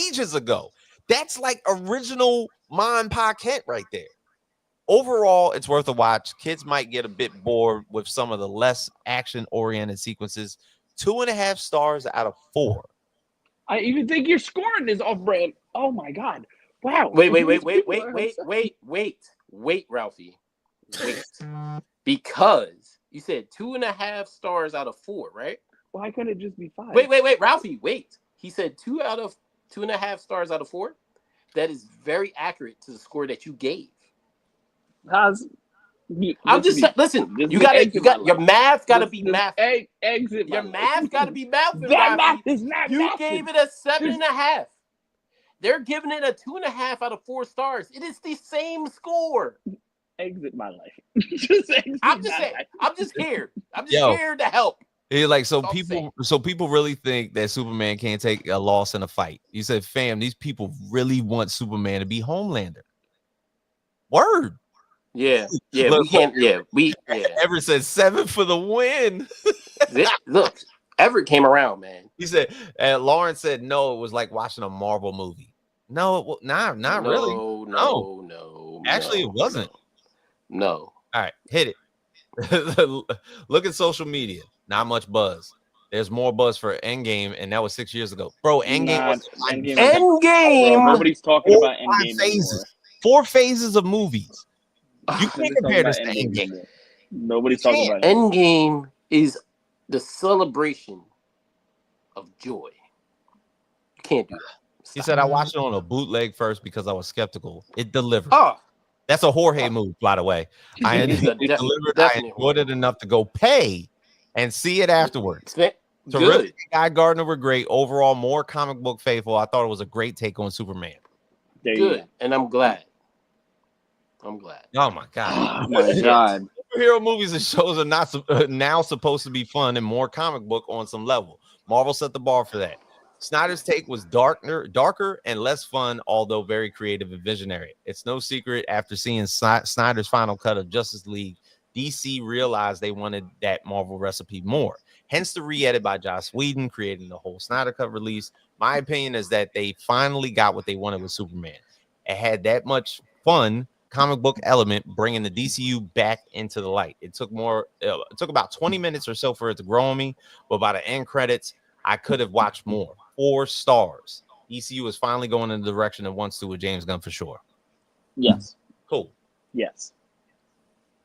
ages ago. That's like original Ma and Pa Kent right there. Overall, it's worth a watch. Kids might get a bit bored with some of the less action-oriented sequences. 2.5 stars out of 4. I even think your scoring is off brand. Oh my God. Wow. Wait, Ralphie. Wait. Because You said 2.5 stars out of 4, right? Why couldn't it just be 5? Wait, Ralphie, wait. He said 2.5 stars out of 4. That is very accurate to the score that you gave. I'm just saying, listen, you got your math got to be math. Exit your math got to be math. That math is not You mathing. gave it a 7.5. They're giving it a 2.5 out of 4 stars. It is the same score. Exit my life. I'm just here. I'm just here to help. Like, so people really think that Superman can't take a loss in a fight. You said, fam, these people really want Superman to be Homelander. Word. Yeah, Look, we can't. Everett said 7 for the win. Look, Everett came around, man. He said, Lawrence said, no, it was like watching a Marvel movie. No, not really. No. Actually, it wasn't. No. All right, hit it. Look at social media. Not much buzz. There's more buzz for Endgame, and that was 6 years ago. Bro, Endgame. Endgame. Nobody's talking about Endgame phases. 4 phases of movies. You can't compare this to Endgame. Nobody's talking about Endgame is the celebration of joy. You can't do that. He said, I watched it on a bootleg first because I was skeptical. It delivered. Oh. That's a Jorge move, by the way. I enjoyed it enough to go pay and see it afterwards. Terrific. Guy Gardner were great. Overall, more comic book faithful. I thought it was a great take on Superman. Good. And I'm glad. Oh my God. Oh my God. Superhero movies and shows are not now supposed to be fun and more comic book on some level. Marvel set the bar for that. Snyder's take was darker and less fun, although very creative and visionary. It's no secret after seeing Snyder's final cut of Justice League, DC realized they wanted that Marvel recipe more. Hence the re-edit by Joss Whedon, creating the whole Snyder Cut release. My opinion is that they finally got what they wanted with Superman. It had that much fun comic book element, bringing the DCU back into the light. It took about 20 minutes or so for it to grow on me, but by the end credits, I could have watched more. 4 stars. DCU is finally going in the direction it wants to with James Gunn for sure. Yes. Cool. Yes.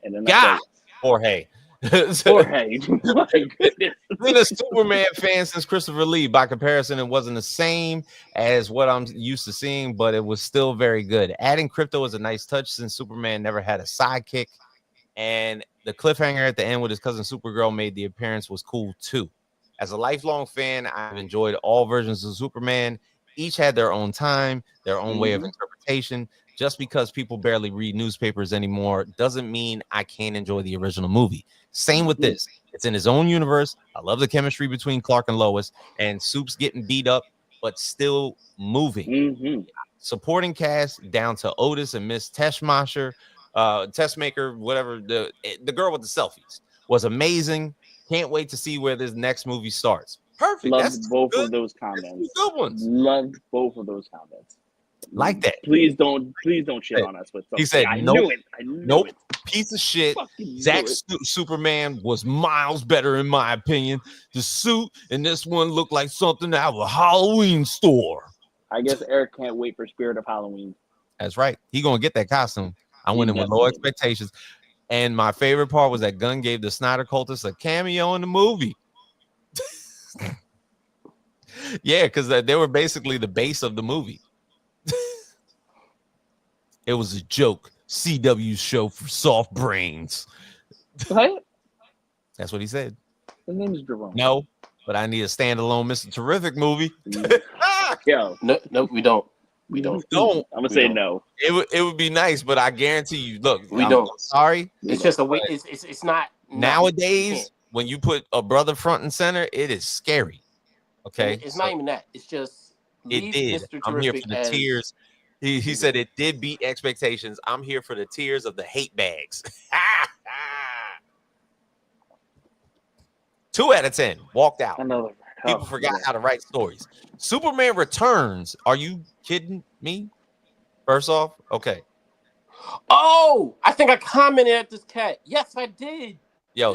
And then Jorge. Jorge. My goodness. Been a Superman fan since Christopher Lee. By comparison, it wasn't the same as what I'm used to seeing, but it was still very good. Adding Crypto is a nice touch since Superman never had a sidekick, and the cliffhanger at the end with his cousin Supergirl made the appearance was cool too. As a lifelong fan, I've enjoyed all versions of Superman. Each had their own time, their own way of interpretation. Just because people barely read newspapers anymore doesn't mean I can't enjoy the original movie. Same with this. It's in his own universe. I love the chemistry between Clark and Lois, and Soup's getting beat up, but still moving. Supporting cast down to Otis and Miss Tessmacher, whatever, the girl with the selfies was amazing. Can't wait to see where this next movie starts. Perfect. Loved both of those comments. Good ones. Loved both of those comments. Like that. Please don't shit on us with something. He said, I knew it. Piece of shit. Zack's Superman was miles better in my opinion. The suit and this one looked like something out of a Halloween store. I guess Eric can't wait for Spirit of Halloween. That's right. He gonna get that costume. I went in with low expectations. And my favorite part was that Gunn gave the Snyder cultists a cameo in the movie. Yeah, because they were basically the base of the movie. It was a joke. CW's show for soft brains. What? That's what he said. His name is Jerome. No, but I need a standalone Mr. Terrific movie. Yo. No, we don't. I'm gonna say no. It would be nice, but I guarantee you. Look, I'm don't. Sorry, it's just a way. It's not nowadays. When you put a brother front and center, it is scary. Okay, it's not even that. It's just it did. Mr. I'm here for the tears. He said it did beat expectations. I'm here for the tears of the hate bags. 2 out of 10 walked out. People forgot how to write stories. Superman Returns. Are you kidding me? First off, okay. Oh, I think I commented at this cat. Yes, I did. Yo,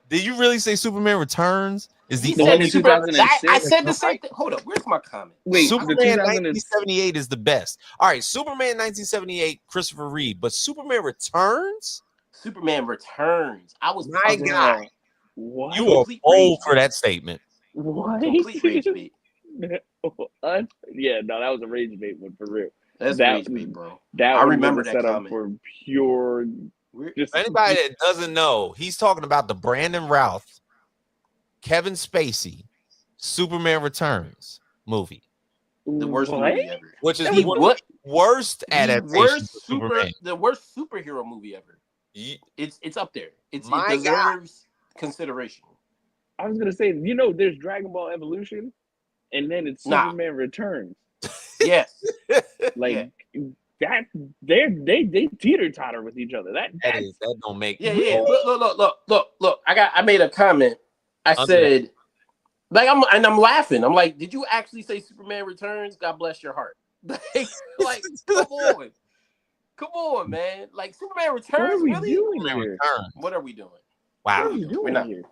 did you really say Superman Returns? Is the only 2006? I said the same thing. Hold up, where's my comment? Wait, Superman 1978 is the best. All right, Superman 1978, Christopher Reeve, but Superman Returns? Superman Returns. I was My God. What? You are Complete old rage for that statement. What? complete rage bait. Yeah, no, that was a rage bait one for real. That's That rage bait, bro. that I one remember was a that setup comment. for pure. Just For anybody that doesn't know, he's talking about the Brandon Routh, Kevin Spacey, Superman Returns movie, The worst what? movie ever. which is That the was worst The adaptation of Superman. the worst superhero movie ever. Ye- It's up there. It My deserves consideration. I was gonna say, there's Dragon Ball Evolution, and then it's Nah. Superman Returns. Yes. Like Yeah. that, they teeter totter with each other. that don't make Yeah. Look. I made a comment. I Under said, like, I'm laughing. I'm like, did you actually say Superman Returns? God bless your heart. like come on, man. Like Superman Returns. What are we really? doing Superman here? Returns. What are we doing? Wow. What are we doing not. here?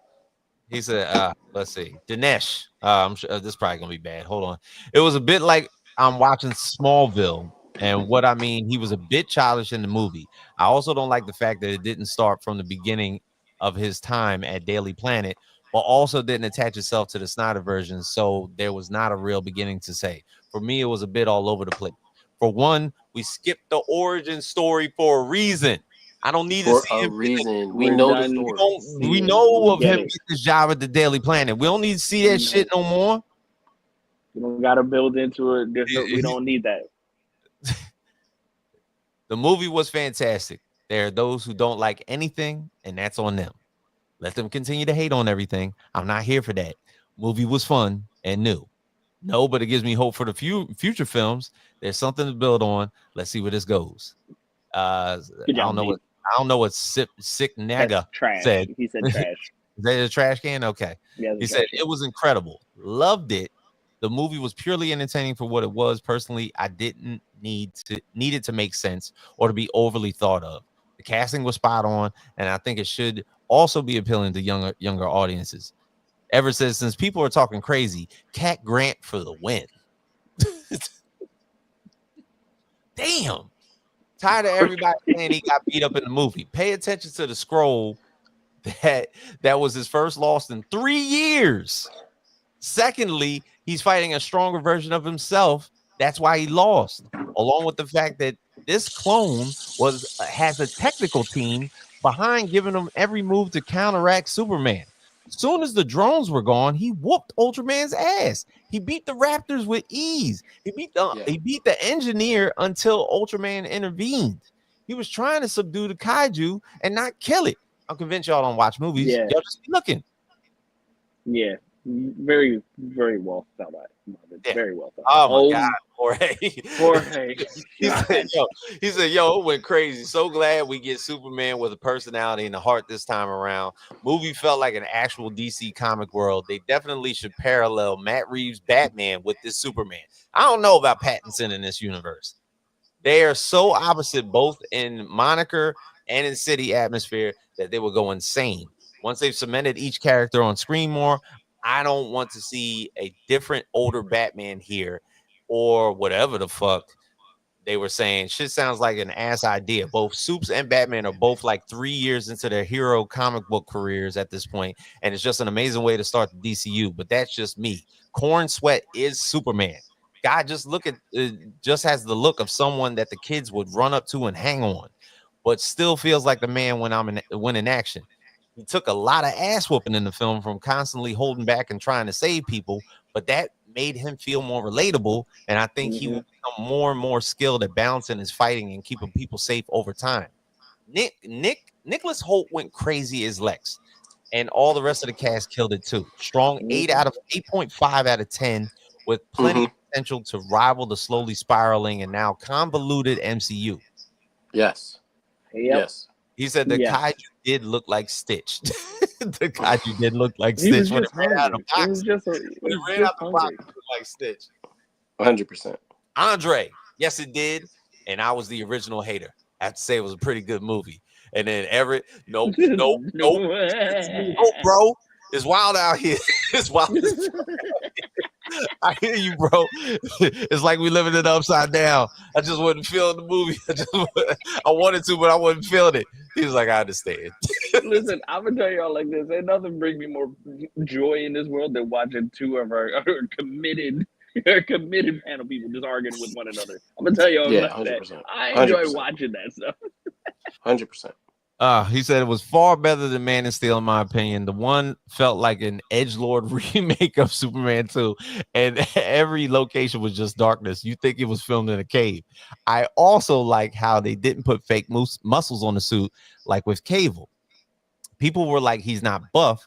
He said, let's see. Dinesh. I'm sure this is probably gonna be bad. Hold on. It was a bit like I'm watching Smallville. And what I mean, he was a bit childish in the movie. I also don't like the fact that it didn't start from the beginning of his time at Daily Planet, but also didn't attach itself to the Snyder version. So there was not a real beginning to say. For me, it was a bit all over the place. For one, we skipped the origin story for a reason. I don't need to For see a him. reason. We We're know done. the story. We know of Get him it. getting this job at the Daily Planet. We don't need to see that shit no more. We don't gotta build into it. We don't need that. The movie was fantastic. There are those who don't like anything, and that's on them. Let them continue to hate on everything. I'm not here for that. Movie was fun and new. No, but it gives me hope for the future films. There's something to build on. Let's see where this goes. I don't know what Sick Naga That's trash. said. He said trash. Is that a trash can? Okay. Yeah, He said it was incredible. Loved it. The movie was purely entertaining for what it was. Personally, I didn't need it to make sense or to be overly thought of. The casting was spot on, and I think it should also be appealing to younger audiences. Ever says, since people are talking crazy, Cat Grant for the win. Damn. Tired of everybody saying he got beat up in the movie. Pay attention to the scroll that was his first loss in 3 years. Secondly, he's fighting a stronger version of himself. That's why he lost. Along with the fact that this clone has a technical team behind giving him every move to counteract Superman. Soon as the drones were gone, he whooped Ultraman's ass. He beat the Raptors with ease. He beat the engineer until Ultraman intervened. He was trying to subdue the kaiju and not kill it. I'm convinced y'all don't watch movies. Yeah. Y'all just be looking. Yeah, very, very well thought out. Yeah. Very well thought. Oh my God, Jorge. He said, yo, it went crazy. So glad we get Superman with a personality and a heart this time around. Movie felt like an actual DC comic world. They definitely should parallel Matt Reeves' Batman with this Superman. I don't know about Pattinson in this universe. They are so opposite both in moniker and in city atmosphere that they will go insane. Once they've cemented each character on screen more, I don't want to see a different older Batman here or whatever the fuck they were saying. Shit sounds like an ass idea. Both Supes and Batman are both like 3 years into their hero comic book careers at this point, and it's just an amazing way to start the DCU. But that's just me. Corn Sweat is Superman. God just just has the look of someone that the kids would run up to and hang on, but still feels like the man when in action. He took a lot of ass whooping in the film from constantly holding back and trying to save people, but that made him feel more relatable, and I think he will become more and more skilled at balancing his fighting and keeping people safe over time. Nicholas Hoult went crazy as Lex, and all the rest of the cast killed it too. Strong 8.5 out of 10, with plenty of potential to rival the slowly spiraling and now convoluted MCU. Yes. Yes. He said the kaiju did look like Stitch. The kaiju did look like Stitch when it ran out of the box. When it ran out the box, it looked like Stitch. 100%. Andre, yes, it did. And I was the original hater. I have to say it was a pretty good movie. And then Everett, nope, bro. It's wild out here. It's wild. I hear you, bro. It's like we living it upside down. I just wasn't feeling the movie. I wanted to, but I wasn't feeling it. He was like, I understand. Listen, I'm gonna tell y'all like this: ain't nothing brings me more joy in this world than watching two of our committed panel people just arguing with one another. I'm gonna tell y'all Yeah, about that. 100%. I enjoy 100%. watching that stuff. 100%. He said it was far better than Man of Steel, in my opinion. The one felt like an edgelord remake of Superman 2, and every location was just darkness. You think it was filmed in a cave. I also like how they didn't put fake muscles on the suit, like with Cable. People were like, he's not buff,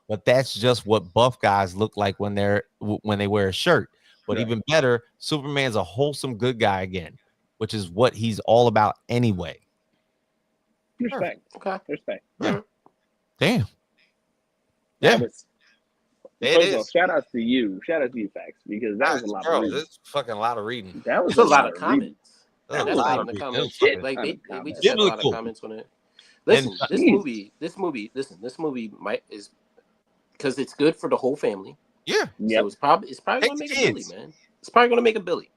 but that's just what buff guys look like when they wear a shirt. But Right. even better, Superman's a wholesome good guy again, which is what he's all about anyway. Respect. Okay. Respect. Yeah. Damn. That Yeah. was, It first is. of all, shout out to you, Facts, because that was a lot of reading. This fucking lot of reading. That was It's a lot of reading. comments. That's That's a lot right of in the reading. comments. Shit, Like ton of we comments. just had a lot of Biblical. comments on it. Listen, And- this movie is because it's good for the whole family. Yeah. Yep. So it's probably Take gonna the make a kids. Billy, man. It's probably gonna make a Billy.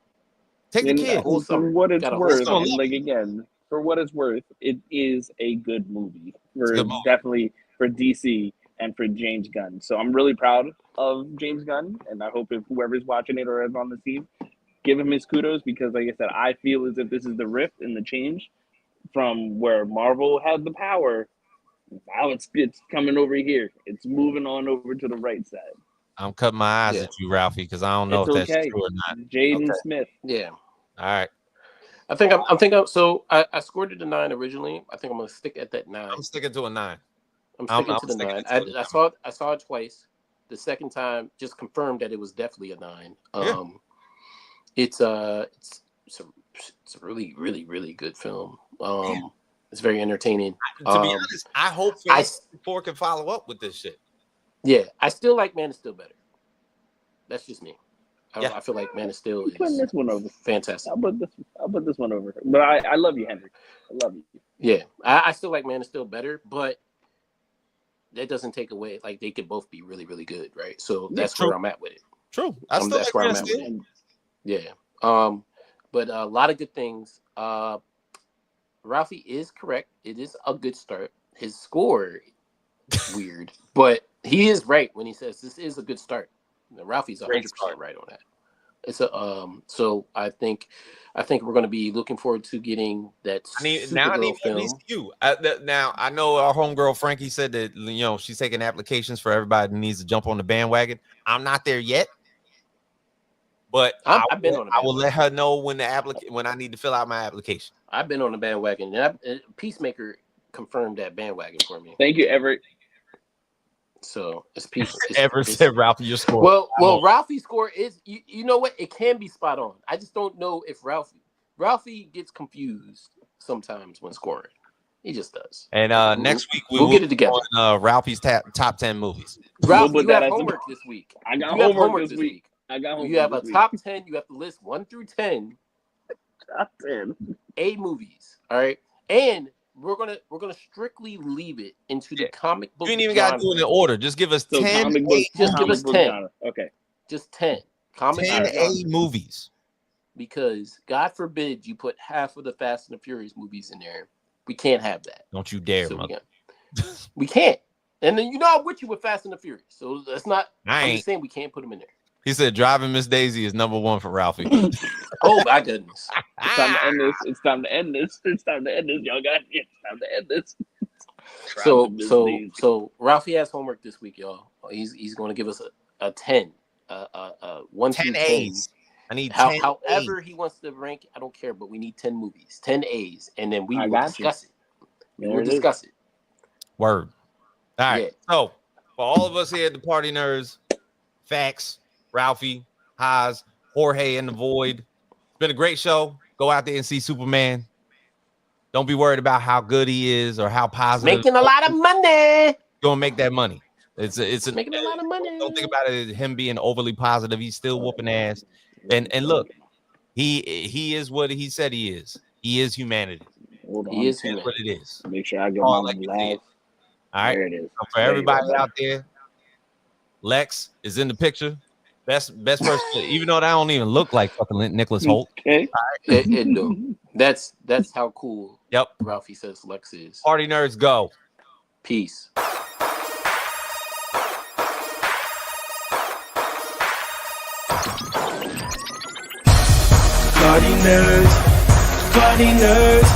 Take the And kids. whole for summer. what it's Got a whole worth, summer. and like again, for what it's worth, it is a good movie. For a good movie. definitely for DC and for James Gunn. So I'm really proud of James Gunn, and I hope if whoever's watching it or is on the team, give him his kudos because, like I said, I feel as if this is the rift and the change from where Marvel had the power. Now it's coming over here. It's moving on over to the right side. I'm cutting my eyes Yeah. at you, Ralphie, because I don't know It's if that's okay. true or not. Jaden Okay. Smith. Yeah. All right. I think I'm so I scored it a 9 originally. I think I'm gonna stick at that 9. I'm sticking to a 9. I'm sticking to the sticking 9. to a 9. I saw it twice. The second time just confirmed that it was definitely a 9. Yeah. It's a really, really, really good film. It's very entertaining. To be honest, I hope Fantastic Four can follow up with this shit. Yeah, I still like Man of Steel better. That's just me. Yeah. I feel like Man of Steel I'm putting is this one over. fantastic. I'll put this one over. But I love you, Henry. I love you. Yeah, I still like Man of Steel better, but that doesn't take away like they could both be really, really good, right? So that's true. where I'm at with it. True. I still That's like where Man I'm of at Steel. with it. Yeah. But a lot of good things. Ralphie is correct. It is a good start. His score weird, but he is right when he says this is a good start. Ralphie's 100% right on that. It's a so I think we're going to be looking forward to getting that Supergirl film. You. Now I know our homegirl Frankie said that she's taking applications for everybody who needs to jump on the bandwagon. I'm not there yet, but I've been on the bandwagon. I will let her know when when I need to fill out my application. I've been on the bandwagon. And Peacemaker confirmed that bandwagon for me. Thank you, Everett. So it's Peace. Everett said, Ralphie, your score. Well, Ralphie's score is you know what? It can be spot on. I just don't know if Ralphie gets confused sometimes when scoring. He just does. And next week we'll get it together. On Ralphie's top 10 movies. Ralph, you have homework this week. I got homework this week. You have a top 10. You have to list 1 through 10. Top 10. A movies. All right, and we're gonna strictly leave it into the comic book. You ain't even got to do it in order. Just give us 10. Just give us 10. Genre. Okay. Just 10. Comic 10 A movies. Because God forbid you put half of the Fast and the Furious movies in there. We can't have that. Don't you dare, mother. We can't. And then I'm with you with Fast and the Furious. So that's not. I'm just saying we can't put them in there. He said Driving Miss Daisy is number 1 for Ralphie. Oh my goodness. It's time to end this. It's time to end this. It's time to end this. Y'all got it. It's time to end this. So Ralphie has homework this week, y'all. He's going to give us a 10. 1 10 through 10. A's. I need 10 however A's. he wants to rank, I don't care, but we need 10 movies, 10 A's, and then we will discuss it. We'll discuss it. Word. All right. Yeah. So for all of us here at the Party Nerds, Facts, Ralphie, Haas, Jorge, and the Void. It's been a great show. Go out there and see Superman. Don't be worried about how good he is or how positive. Making a lot of money. Gonna make that money. It's making a lot of money. Don't think about it as him being overly positive. He's still whooping ass. And look, he is what he said he is. He is humanity. He is what it is. Make sure I get my last. All right. There it is. So for everybody out there, Lex is in the picture. Best person, even though that don't even look like fucking Nicholas Holt. Okay. No. That's how cool Yep. Ralphie Says Lex is. Party nerds go. Peace. Party nerds, party nerds.